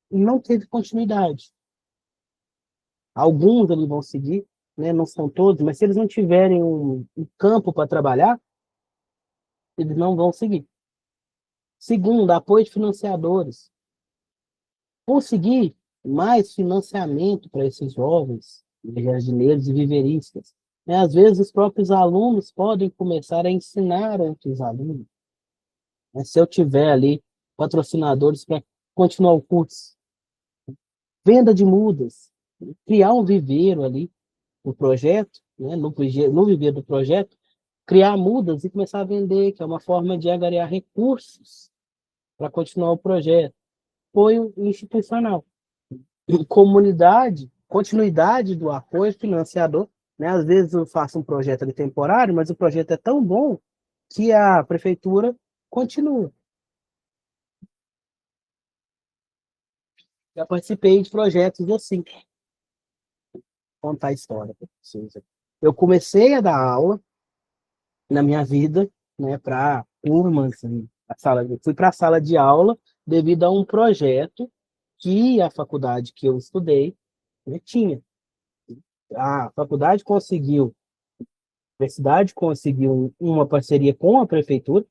não teve continuidade. Alguns ali vão seguir, né, não são todos, mas se eles não tiverem um campo para trabalhar, eles não vão seguir. Segundo, apoio de financiadores. Conseguir mais financiamento para esses jovens, jardineiros e viveristas. Né? Às vezes, os próprios alunos podem começar a ensinar outros alunos. Né? Se eu tiver ali patrocinadores para continuar o curso. Venda de mudas. Criar um viveiro ali, no projeto, né? no viveiro do projeto, criar mudas e começar a vender, que é uma forma de angariar recursos para continuar o projeto. Apoio institucional. Comunidade, continuidade do apoio financiador, né? Às vezes eu faço um projeto ali temporário, mas o projeto é tão bom que a prefeitura continua. Já participei de projetos assim, contar a história para vocês. Eu comecei a dar aula na minha vida, né, para turmas, assim, Eu fui para a sala de aula devido a um projeto que a faculdade que eu estudei, né, tinha. A faculdade conseguiu, a universidade conseguiu uma parceria com a prefeitura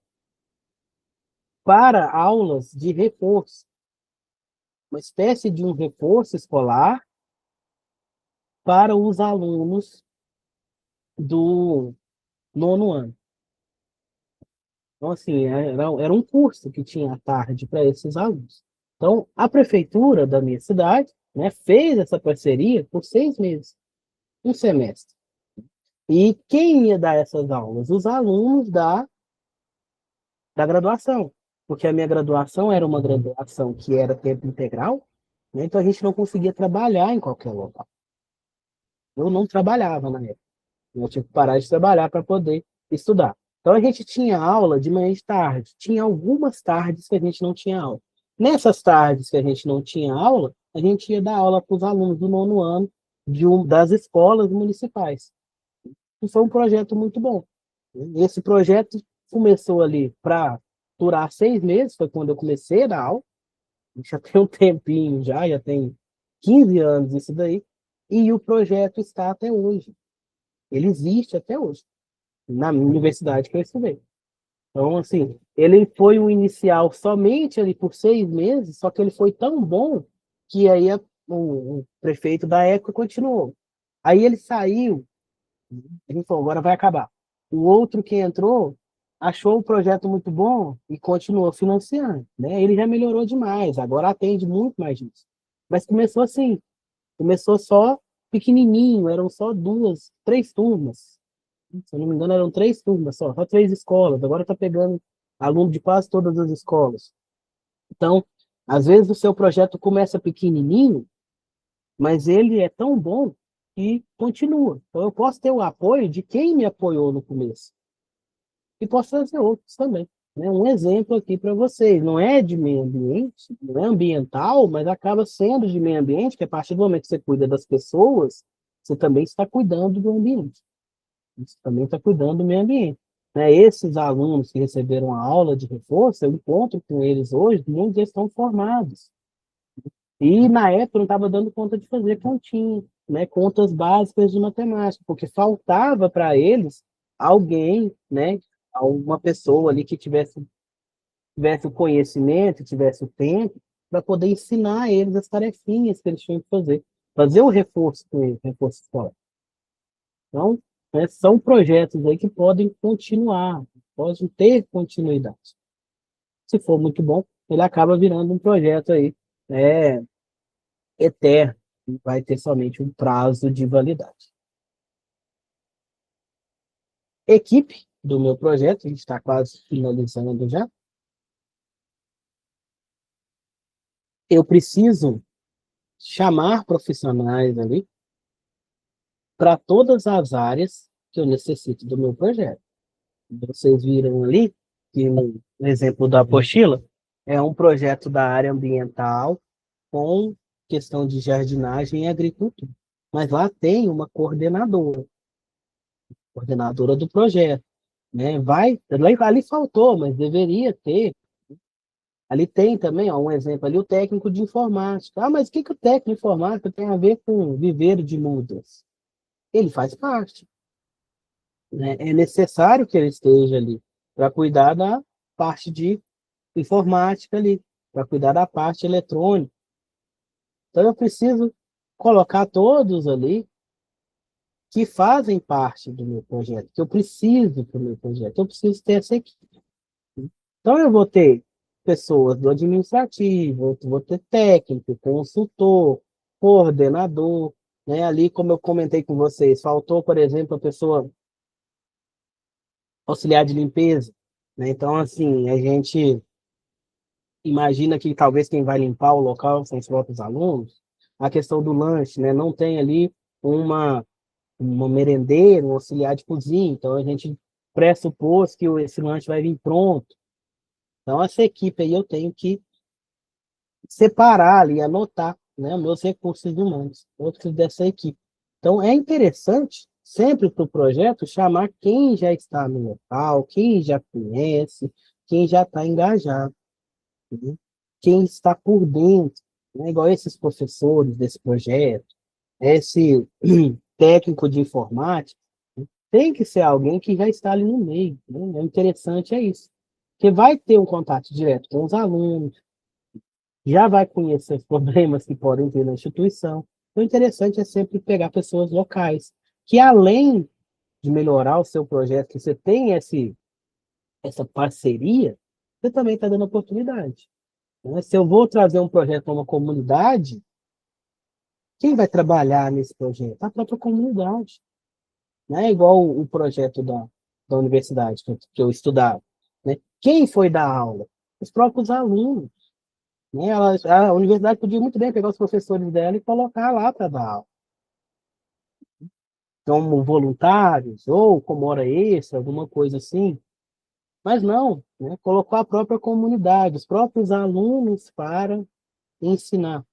para aulas de reforço, uma espécie de um reforço escolar para os alunos do nono ano. Então, assim, era um curso que tinha à tarde para esses alunos. Então, a prefeitura da minha cidade, né, fez essa parceria por 6 meses, um semestre. E quem ia dar essas aulas? Os alunos da graduação, porque a minha graduação era uma graduação que era tempo integral, né, então a gente não conseguia trabalhar em qualquer local. Eu não trabalhava na época. Eu tinha que parar de trabalhar para poder estudar. Então a gente tinha aula de manhã e de tarde. Tinha algumas tardes que a gente não tinha aula. Nessas tardes que a gente não tinha aula, a gente ia dar aula para os alunos do nono ano das escolas municipais. E foi um projeto muito bom. Esse projeto começou ali para durar 6 meses, foi quando eu comecei a dar aula. Já tem um tempinho, já tem 15 anos isso daí. E o projeto está até hoje. Ele existe até hoje, na universidade que eu estudei. Então, assim, ele foi um inicial somente ali por 6 meses, só que ele foi tão bom que aí o prefeito da época continuou. Aí ele saiu, a gente falou, agora vai acabar. O outro que entrou achou o projeto muito bom e continuou financiando, né? Ele já melhorou demais, agora atende muito mais gente. Mas começou assim, começou só pequenininho, eram só 2, 3 turmas. Se eu não me engano, eram 3 turmas só 3 escolas. Agora está pegando aluno de quase todas as escolas. Então, às vezes o seu projeto começa pequenininho, mas ele é tão bom que continua. Então, eu posso ter o apoio de quem me apoiou no começo. E posso fazer outros também. Né? Um exemplo aqui para vocês. Não é de meio ambiente, não é ambiental, mas acaba sendo de meio ambiente, que a partir do momento que você cuida das pessoas, você também está cuidando do ambiente. Você também está cuidando do meio ambiente. Né? Esses alunos que receberam a aula de reforço, eu encontro com eles hoje, muitos já estão formados. E na época eu não estava dando conta de fazer continha, né? Contas básicas de matemática, porque faltava para eles alguém, né? Alguma pessoa ali que tivesse o conhecimento, tivesse o tempo, para poder ensinar eles as tarefinhas que eles tinham que fazer. Fazer o reforço com eles, reforço escolar. Então, né, são projetos aí que podem continuar, podem ter continuidade. Se for muito bom, ele acaba virando um projeto aí, né, eterno, e vai ter somente um prazo de validade. Equipe do meu projeto, a gente está quase finalizando já. Eu preciso chamar profissionais ali para todas as áreas que eu necessito do meu projeto. Vocês viram ali que no exemplo da apostila é um projeto da área ambiental com questão de jardinagem e agricultura. Mas lá tem uma coordenadora do projeto, né? Ali faltou, mas deveria ter. Ali tem também, ó, um exemplo ali, o técnico de informática. Ah, mas o que o técnico de informática tem a ver com viveiro de mudas? Ele faz parte, né? É necessário que ele esteja ali para cuidar da parte de informática ali, para cuidar da parte eletrônica. Então eu preciso colocar todos ali que fazem parte do meu projeto, que eu preciso para o meu projeto, eu preciso ter essa equipe. Então eu vou ter pessoas do administrativo, eu vou ter técnico, consultor, coordenador, né? Ali, como eu comentei com vocês, faltou, por exemplo, a pessoa auxiliar de limpeza, né? Então, assim, a gente imagina que talvez quem vai limpar o local são os próprios alunos, a questão do lanche, né? Não tem ali uma merendeira, um auxiliar de cozinha, então a gente pressupôs que esse lanche vai vir pronto. Então, essa equipe aí eu tenho que separar ali, anotar, né, meus recursos humanos, outros dessa equipe. Então, é interessante, sempre para o projeto, chamar quem já está no local, quem já conhece, quem já está engajado, né? Quem está por dentro, né? Igual esses professores desse projeto, esse técnico de informática, né? Tem que ser alguém que já está ali no meio, né? O interessante é isso, que vai ter um contato direto com os alunos, já vai conhecer os problemas que podem ter na instituição. O interessante é sempre pegar pessoas locais, que além de melhorar o seu projeto, que você tem essa parceria, você também está dando oportunidade, né? Se eu vou trazer um projeto para uma comunidade, quem vai trabalhar nesse projeto? A própria comunidade. Não é igual o projeto da universidade que eu estudava, né? Quem foi dar aula? Os próprios alunos. Né? A universidade podia muito bem pegar os professores dela e colocar lá para dar aula, como voluntários ou como hora extra, alguma coisa assim. Mas não, né? Colocou a própria comunidade, os próprios alunos para ensinar,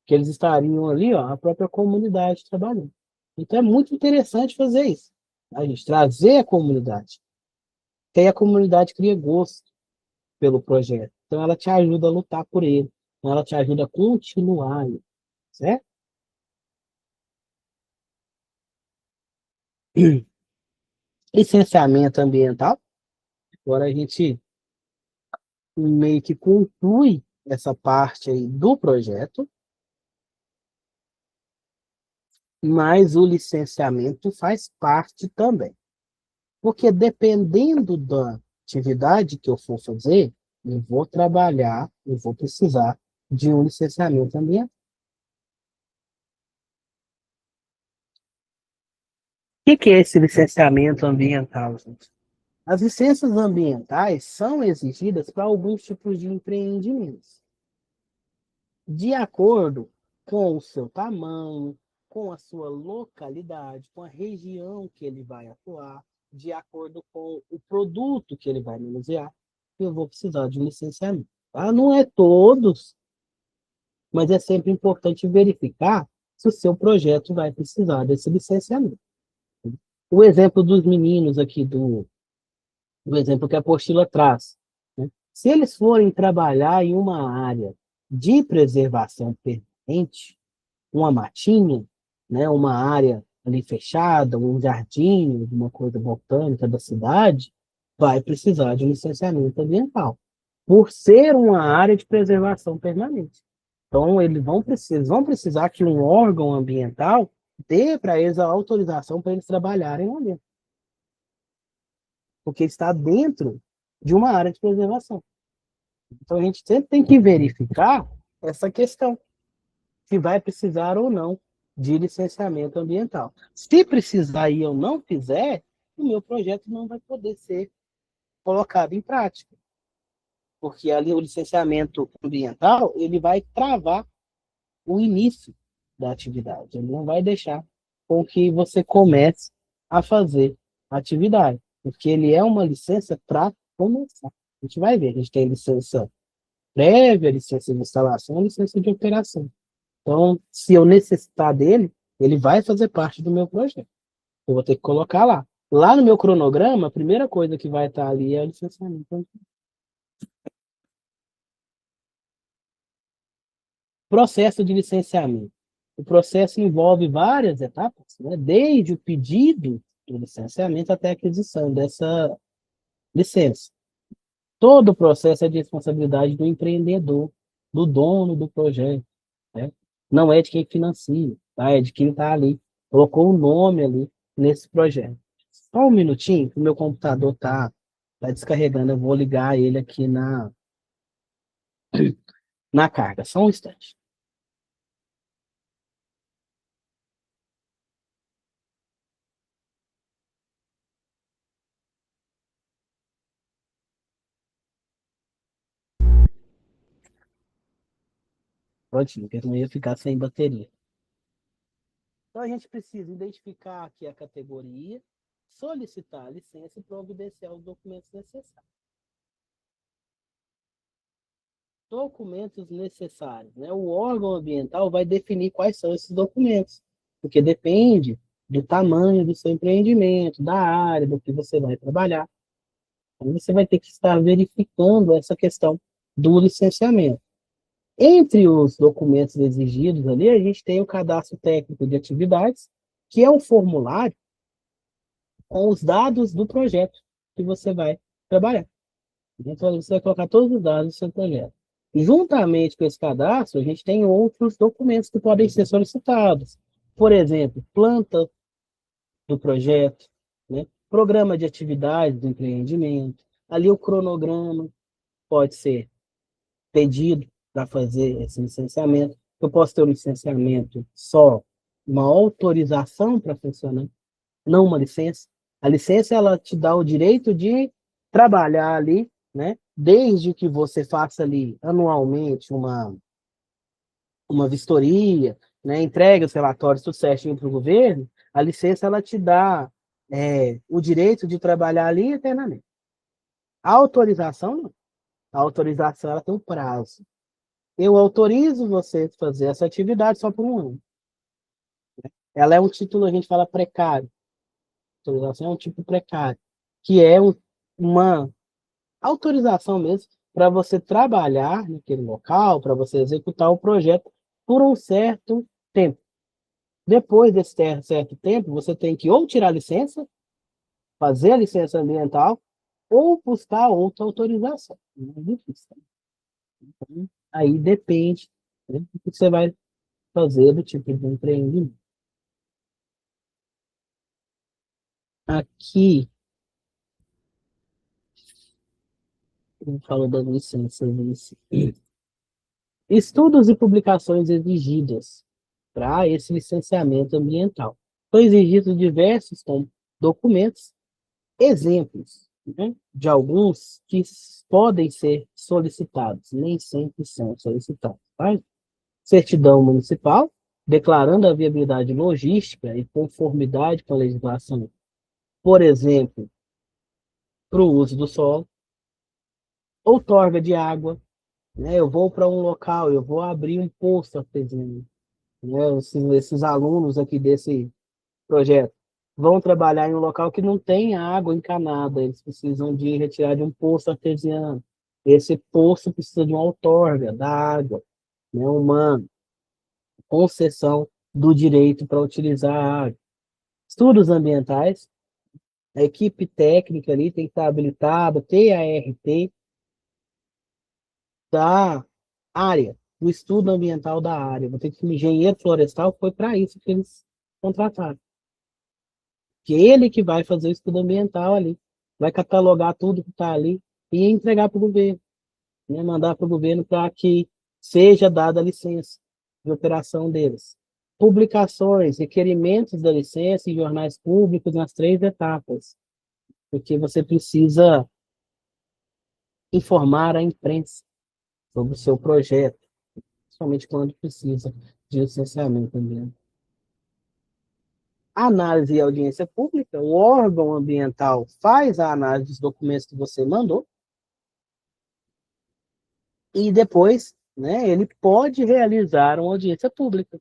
que eles estariam ali, ó, a própria comunidade trabalhando. Então é muito interessante fazer isso, a gente trazer a comunidade, que aí a comunidade cria gosto pelo projeto. Então ela te ajuda a lutar por ele, ela te ajuda a continuar, certo? Licenciamento ambiental. Agora a gente meio que conclui essa parte aí do projeto, mas o licenciamento faz parte também. Porque dependendo da atividade que eu for fazer, eu vou trabalhar, eu vou precisar de um licenciamento ambiental. O que é esse licenciamento ambiental, gente? As licenças ambientais são exigidas para alguns tipos de empreendimentos, de acordo com o seu tamanho, com a sua localidade, com a região que ele vai atuar, de acordo com o produto que ele vai manusear, eu vou precisar de um licenciamento. Tá? Não é todos, mas é sempre importante verificar se o seu projeto vai precisar desse licenciamento. O exemplo dos meninos aqui, do exemplo que a apostila traz, né? Se eles forem trabalhar em uma área de preservação permanente, uma matinha, né, uma área ali fechada, um jardim, uma coisa botânica da cidade, vai precisar de um licenciamento ambiental, por ser uma área de preservação permanente. Então, eles vão precisar que um órgão ambiental dê para eles a autorização para eles trabalharem lá dentro, porque está dentro de uma área de preservação. Então, a gente sempre tem que verificar essa questão, se vai precisar ou não de licenciamento ambiental. Se precisar e eu não fizer, o meu projeto não vai poder ser colocado em prática, porque ali o licenciamento ambiental ele vai travar o início da atividade, ele não vai deixar com que você comece a fazer a atividade, porque ele é uma licença para começar. A gente vai ver, a gente tem licença prévia, licença de instalação, licença de operação. Então, se eu necessitar dele, ele vai fazer parte do meu projeto. Eu vou ter que colocar lá. Lá no meu cronograma, a primeira coisa que vai estar ali é o licenciamento. Processo de licenciamento. O processo envolve várias etapas, né? Desde o pedido do licenciamento até a aquisição dessa licença. Todo o processo é de responsabilidade do empreendedor, do dono do projeto, né? Não é de quem financia, tá? É de quem está ali, colocou o nome ali nesse projeto. Só um minutinho, que o meu computador tá descarregando, eu vou ligar ele aqui na carga, só um instante. Prontinho, porque não ia ficar sem bateria. Então a gente precisa identificar aqui a categoria, solicitar a licença e providenciar os documentos necessários. Documentos necessários, né? O órgão ambiental vai definir quais são esses documentos, porque depende do tamanho do seu empreendimento, da área, do que você vai trabalhar. Então, você vai ter que estar verificando essa questão do licenciamento. Entre os documentos exigidos ali, a gente tem o cadastro técnico de atividades, que é um formulário com os dados do projeto que você vai trabalhar. Então, você vai colocar todos os dados do seu projeto. Juntamente com esse cadastro, a gente tem outros documentos que podem ser solicitados. Por exemplo, planta do projeto, né? Programa de atividades do empreendimento, ali o cronograma pode ser pedido para fazer esse licenciamento. Eu posso ter um licenciamento só, uma autorização para funcionar, não uma licença. A licença, ela te dá o direito de trabalhar ali, né? Desde que você faça ali anualmente uma vistoria, né? Entregue os relatórios tudo certinho para o governo, a licença ela te dá o direito de trabalhar ali eternamente. A autorização, não. A autorização ela tem um prazo. Eu autorizo você a fazer essa atividade só por um ano. Ela é um título, a gente fala precário. A autorização é um tipo precário, que é uma autorização mesmo para você trabalhar naquele local, para você executar o projeto por um certo tempo. Depois desse certo tempo, você tem que ou tirar a licença, fazer a licença ambiental, ou buscar outra autorização. É difícil. Então, aí depende, né, do que você vai fazer, do tipo de empreendimento. Aqui, eu falo das licenças. Estudos e publicações exigidas para esse licenciamento ambiental. São exigidos diversos documentos, exemplos, né, de alguns que podem ser solicitados, nem sempre são solicitados. Tá? Certidão municipal, declarando a viabilidade logística e conformidade com a legislação, por exemplo, para o uso do solo, outorga de água, né? Eu vou para um local, eu vou abrir um poço artesiano, né? Esses alunos aqui desse projeto vão trabalhar em um local que não tem água encanada, eles precisam de retirar de um poço artesiano. Esse poço precisa de uma outorga da água, né? Uma concessão do direito para utilizar a água. Estudos ambientais, a equipe técnica ali tem que estar habilitada, ter a RT da área, o estudo ambiental da área. Vou ter que o engenheiro florestal foi para isso que eles contrataram. Que ele que vai fazer o estudo ambiental ali, vai catalogar tudo que está ali e entregar para o governo, né? Mandar para o governo para que seja dada a licença de operação deles. Publicações, requerimentos da licença em jornais públicos nas 3 etapas, porque você precisa informar a imprensa sobre o seu projeto, principalmente quando precisa de licenciamento ambiental. Análise e audiência pública, o órgão ambiental faz a análise dos documentos que você mandou e depois, né, ele pode realizar uma audiência pública,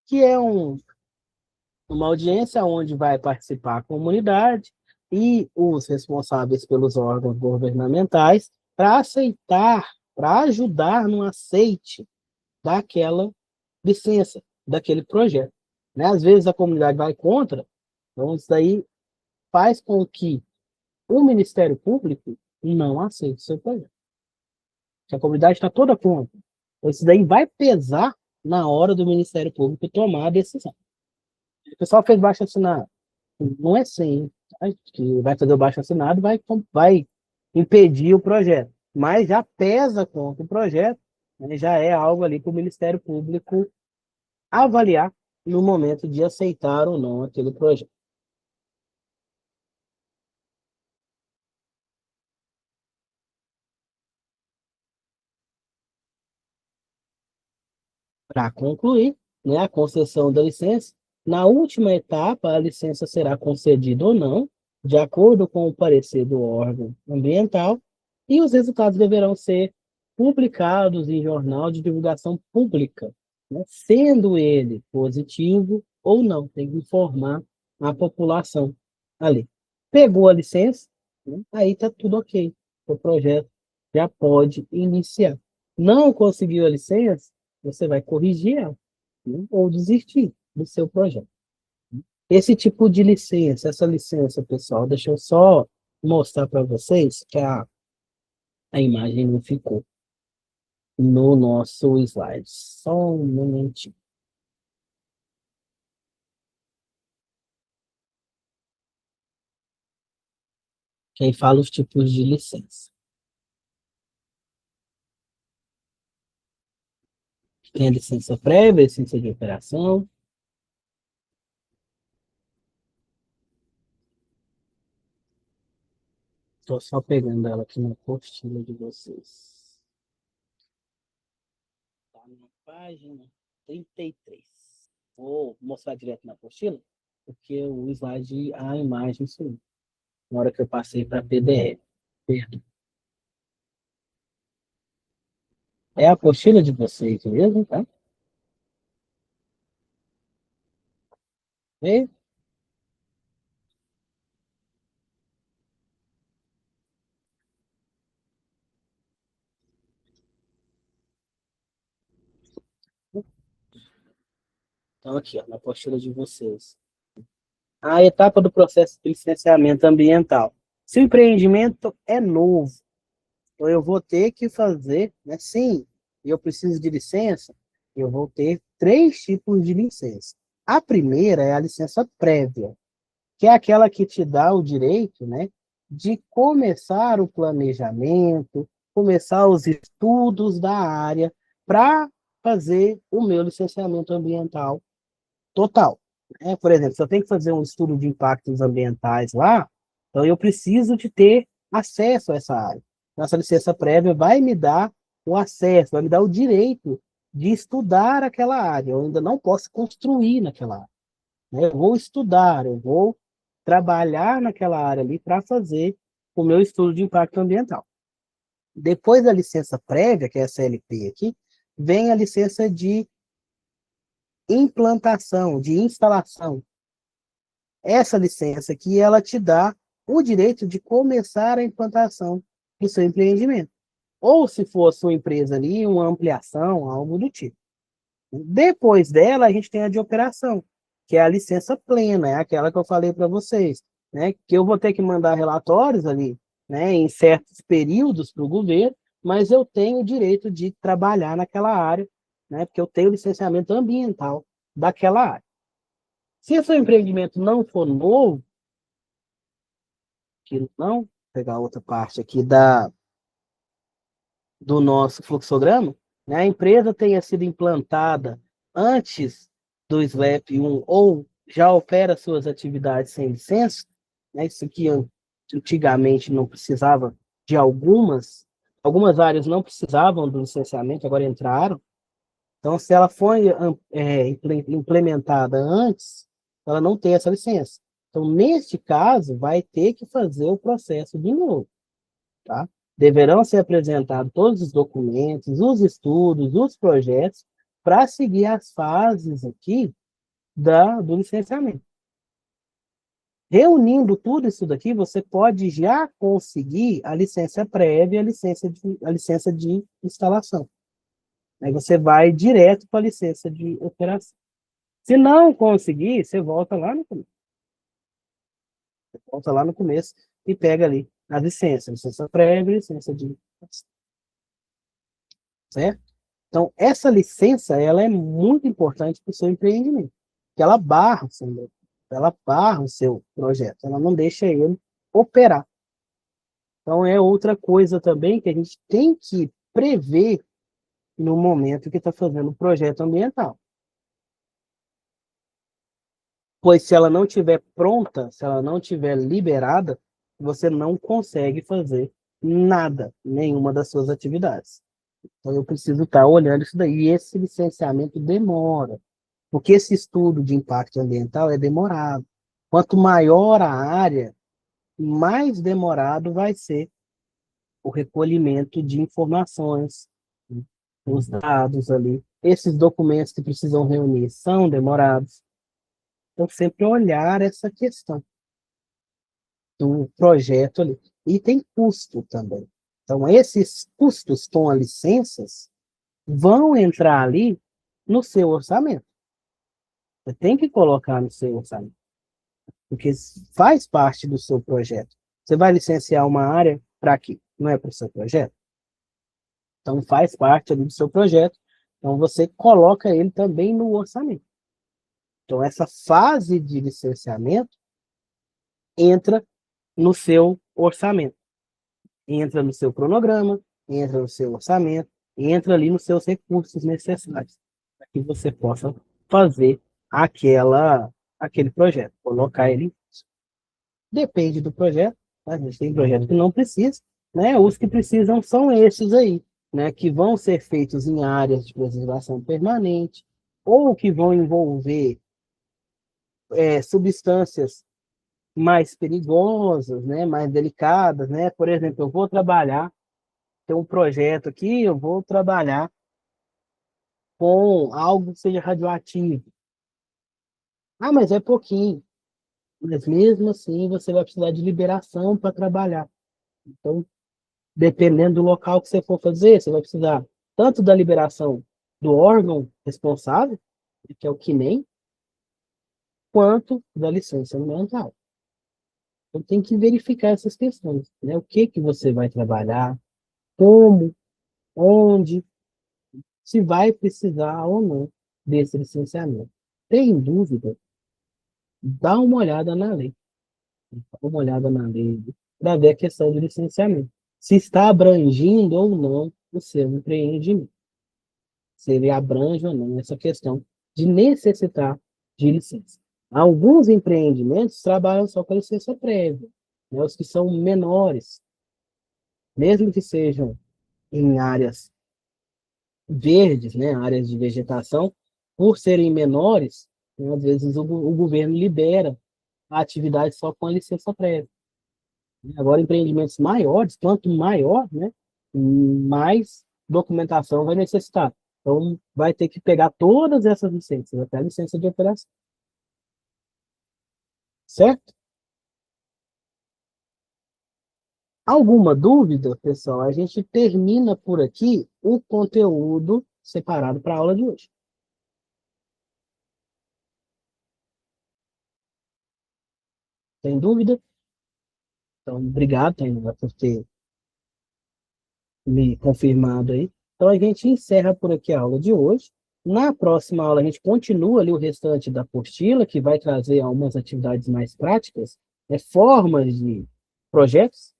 que é uma audiência onde vai participar a comunidade e os responsáveis pelos órgãos governamentais para aceitar, para ajudar no aceite daquela licença, daquele projeto. Né? Às vezes a comunidade vai contra, então isso daí faz com que o Ministério Público não aceite o seu projeto. Se a comunidade está toda contra, então isso daí vai pesar na hora do Ministério Público tomar a decisão. O pessoal fez baixo assinado. Não é assim, tá? Que vai fazer o baixo assinado, vai impedir o projeto. Mas já pesa contra o projeto, né? Já é algo ali para o Ministério Público avaliar no momento de aceitar ou não aquele projeto. Para concluir, né, a concessão da licença, na última etapa, a licença será concedida ou não, de acordo com o parecer do órgão ambiental, e os resultados deverão ser publicados em jornal de divulgação pública, né, sendo ele positivo ou não, tem que informar a população ali. Pegou a licença, né? Aí está tudo ok. O projeto já pode iniciar. Não conseguiu a licença, você vai corrigir ela, né? Ou desistir do seu projeto. Esse tipo de licença, essa licença, pessoal, deixa eu só mostrar para vocês que a imagem não ficou no nosso slide. Só um momentinho. Quem fala os tipos de licença. Tem a licença prévia, licença de operação. Estou só pegando ela aqui na apostila de vocês. Está na página 33. Vou mostrar direto na apostila, porque o slide, a imagem sumiu. Na hora que eu passei para PDF. Perdão. É a apostila de vocês mesmo, tá? E, então, aqui, ó, na apostila de vocês. A etapa do processo de licenciamento ambiental. Se o empreendimento é novo, então eu vou ter que fazer, né? Sim, eu preciso de licença, eu vou ter três tipos de licença. A primeira é a licença prévia, que é aquela que te dá o direito, né, de começar o planejamento, começar os estudos da área para fazer o meu licenciamento ambiental total. Por exemplo, se eu tenho que fazer um estudo de impactos ambientais lá, então eu preciso de ter acesso a essa área. Nossa licença prévia vai me dar o acesso, vai me dar o direito de estudar aquela área. Eu ainda não posso construir naquela área, né? Eu vou estudar, eu vou trabalhar naquela área ali para fazer o meu estudo de impacto ambiental. Depois da licença prévia, que é a CLP aqui, vem a licença de implantação, de instalação. Essa licença aqui, ela te dá o direito de começar a implantação do seu empreendimento. Ou se for a sua empresa ali, uma ampliação, algo do tipo. Depois dela, a gente tem a de operação, que é a licença plena, é aquela que eu falei para vocês, né? Que eu vou ter que mandar relatórios ali, né, em certos períodos para o governo, mas eu tenho o direito de trabalhar naquela área, né? Porque eu tenho licenciamento ambiental daquela área. Se o seu empreendimento não for novo, que não, vou pegar outra parte aqui do nosso fluxograma, né, a empresa tenha sido implantada antes do SLAP 1 ou já opera suas atividades sem licença, né, isso aqui antigamente não precisava de algumas áreas não precisavam do licenciamento, agora entraram. Então, se ela foi implementada antes, ela não tem essa licença. Então, neste caso, vai ter que fazer o processo de novo, tá? Deverão ser apresentados todos os documentos, os estudos, os projetos, para seguir as fases aqui do licenciamento. Reunindo tudo isso daqui, você pode já conseguir a licença prévia, a licença de instalação. Aí você vai direto para a licença de operação. Se não conseguir, você volta lá no começo. Volta lá no começo e pega ali a licença. Licença prévia, licença de operação. Certo? Então, essa licença, ela é muito importante para o seu empreendimento. Porque ela barra o seu projeto. Ela não deixa ele operar. Então, é outra coisa também que a gente tem que prever no momento que está fazendo o projeto ambiental. Pois se ela não estiver pronta, se ela não estiver liberada, você não consegue fazer nada, nenhuma das suas atividades. Então eu preciso estar olhando isso daí. E esse licenciamento demora, porque esse estudo de impacto ambiental é demorado. Quanto maior a área, mais demorado vai ser o recolhimento de informações, né? Os dados ali. Esses documentos que precisam reunir são demorados. Então, sempre olhar essa questão do projeto ali. e tem custo também. Então, esses custos com as licenças vão entrar ali no seu orçamento. Você tem que colocar no seu orçamento, porque faz parte do seu projeto. Você vai licenciar uma área para quê? Não é para o seu projeto? Então, faz parte ali do seu projeto. Então, você coloca ele também no orçamento. Então, essa fase de licenciamento entra no seu orçamento, entra no seu cronograma, entra no seu orçamento, entra ali nos seus recursos necessários para que você possa fazer aquele projeto, colocar ele. Depende do projeto, tá? A gente tem projetos que não precisa, né? Os que precisam são esses aí, né? Que vão ser feitos em áreas de preservação permanente ou que vão envolver substâncias mais perigosas, né? Mais delicadas, né? Por exemplo, eu vou trabalhar, tem um projeto aqui, eu vou trabalhar com algo que seja radioativo. Ah, mas é pouquinho. Mas mesmo assim, você vai precisar de liberação para trabalhar. Então, dependendo do local que você for fazer, você vai precisar tanto da liberação do órgão responsável, que é o CNEM, quanto da licença ambiental. Então, tem que verificar essas questões, né? O que que você vai trabalhar, como, onde, se vai precisar ou não desse licenciamento. Tem dúvida? Dá uma olhada na lei. Dá uma olhada na lei para ver a questão do licenciamento. Se está abrangindo ou não o seu empreendimento. Se ele abrange ou não essa questão de necessitar de licença. Alguns empreendimentos trabalham só com licença prévia, né? Os que são menores, mesmo que sejam em áreas verdes, né? Áreas de vegetação, por serem menores, né? Às vezes o governo libera a atividade só com a licença prévia. Agora, empreendimentos maiores, quanto maior, né, mais documentação vai necessitar. Então, vai ter que pegar todas essas licenças, até a licença de operação. Certo? Alguma dúvida, pessoal? A gente termina por aqui o conteúdo separado para a aula de hoje. Tem dúvida? Então, obrigado, Tainara, por ter me confirmado aí. Então, a gente encerra por aqui a aula de hoje. Na próxima aula, a gente continua ali o restante da apostila, que vai trazer algumas atividades mais práticas, formas de projetos,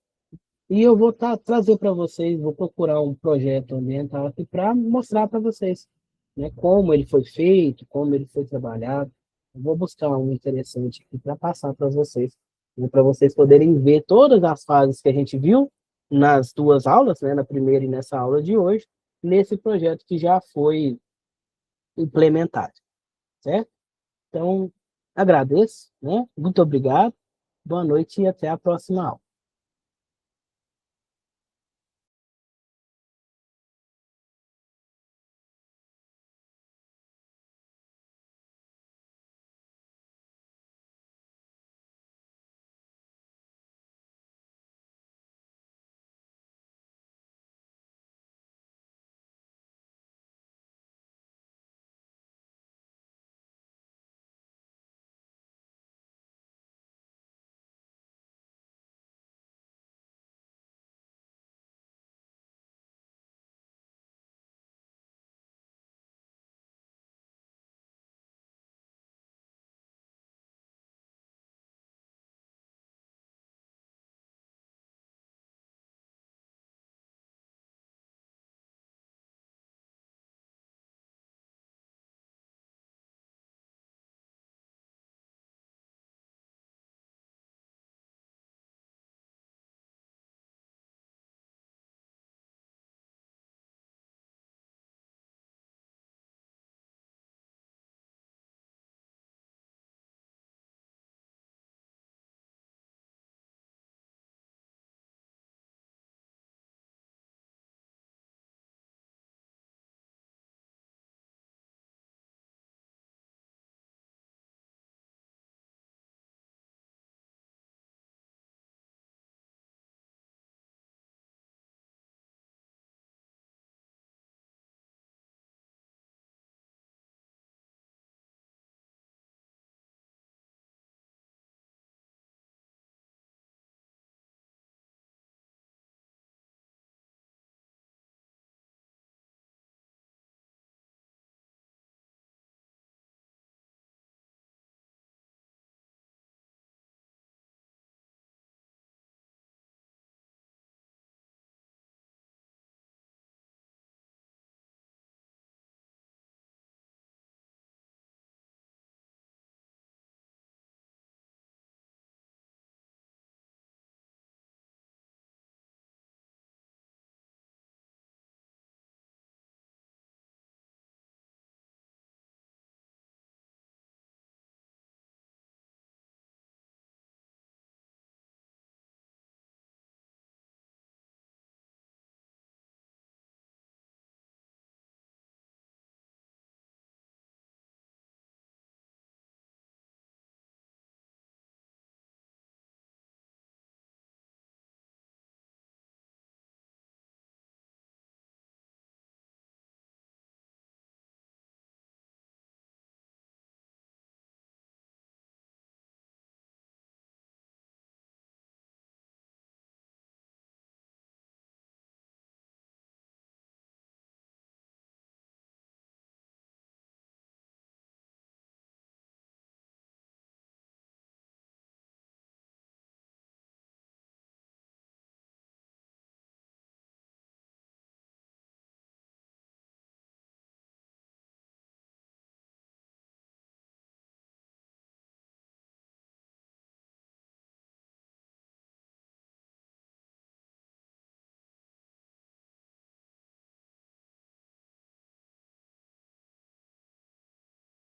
e eu vou trazer para vocês, vou procurar um projeto ambiental aqui para mostrar para vocês, né, como ele foi feito, como ele foi trabalhado. Eu vou buscar um interessante aqui para passar para vocês, né, para vocês poderem ver todas as fases que a gente viu nas duas aulas, né, na primeira e nessa aula de hoje, nesse projeto que já foi implementado, certo? Então, agradeço, né? Muito obrigado, boa noite e até a próxima aula.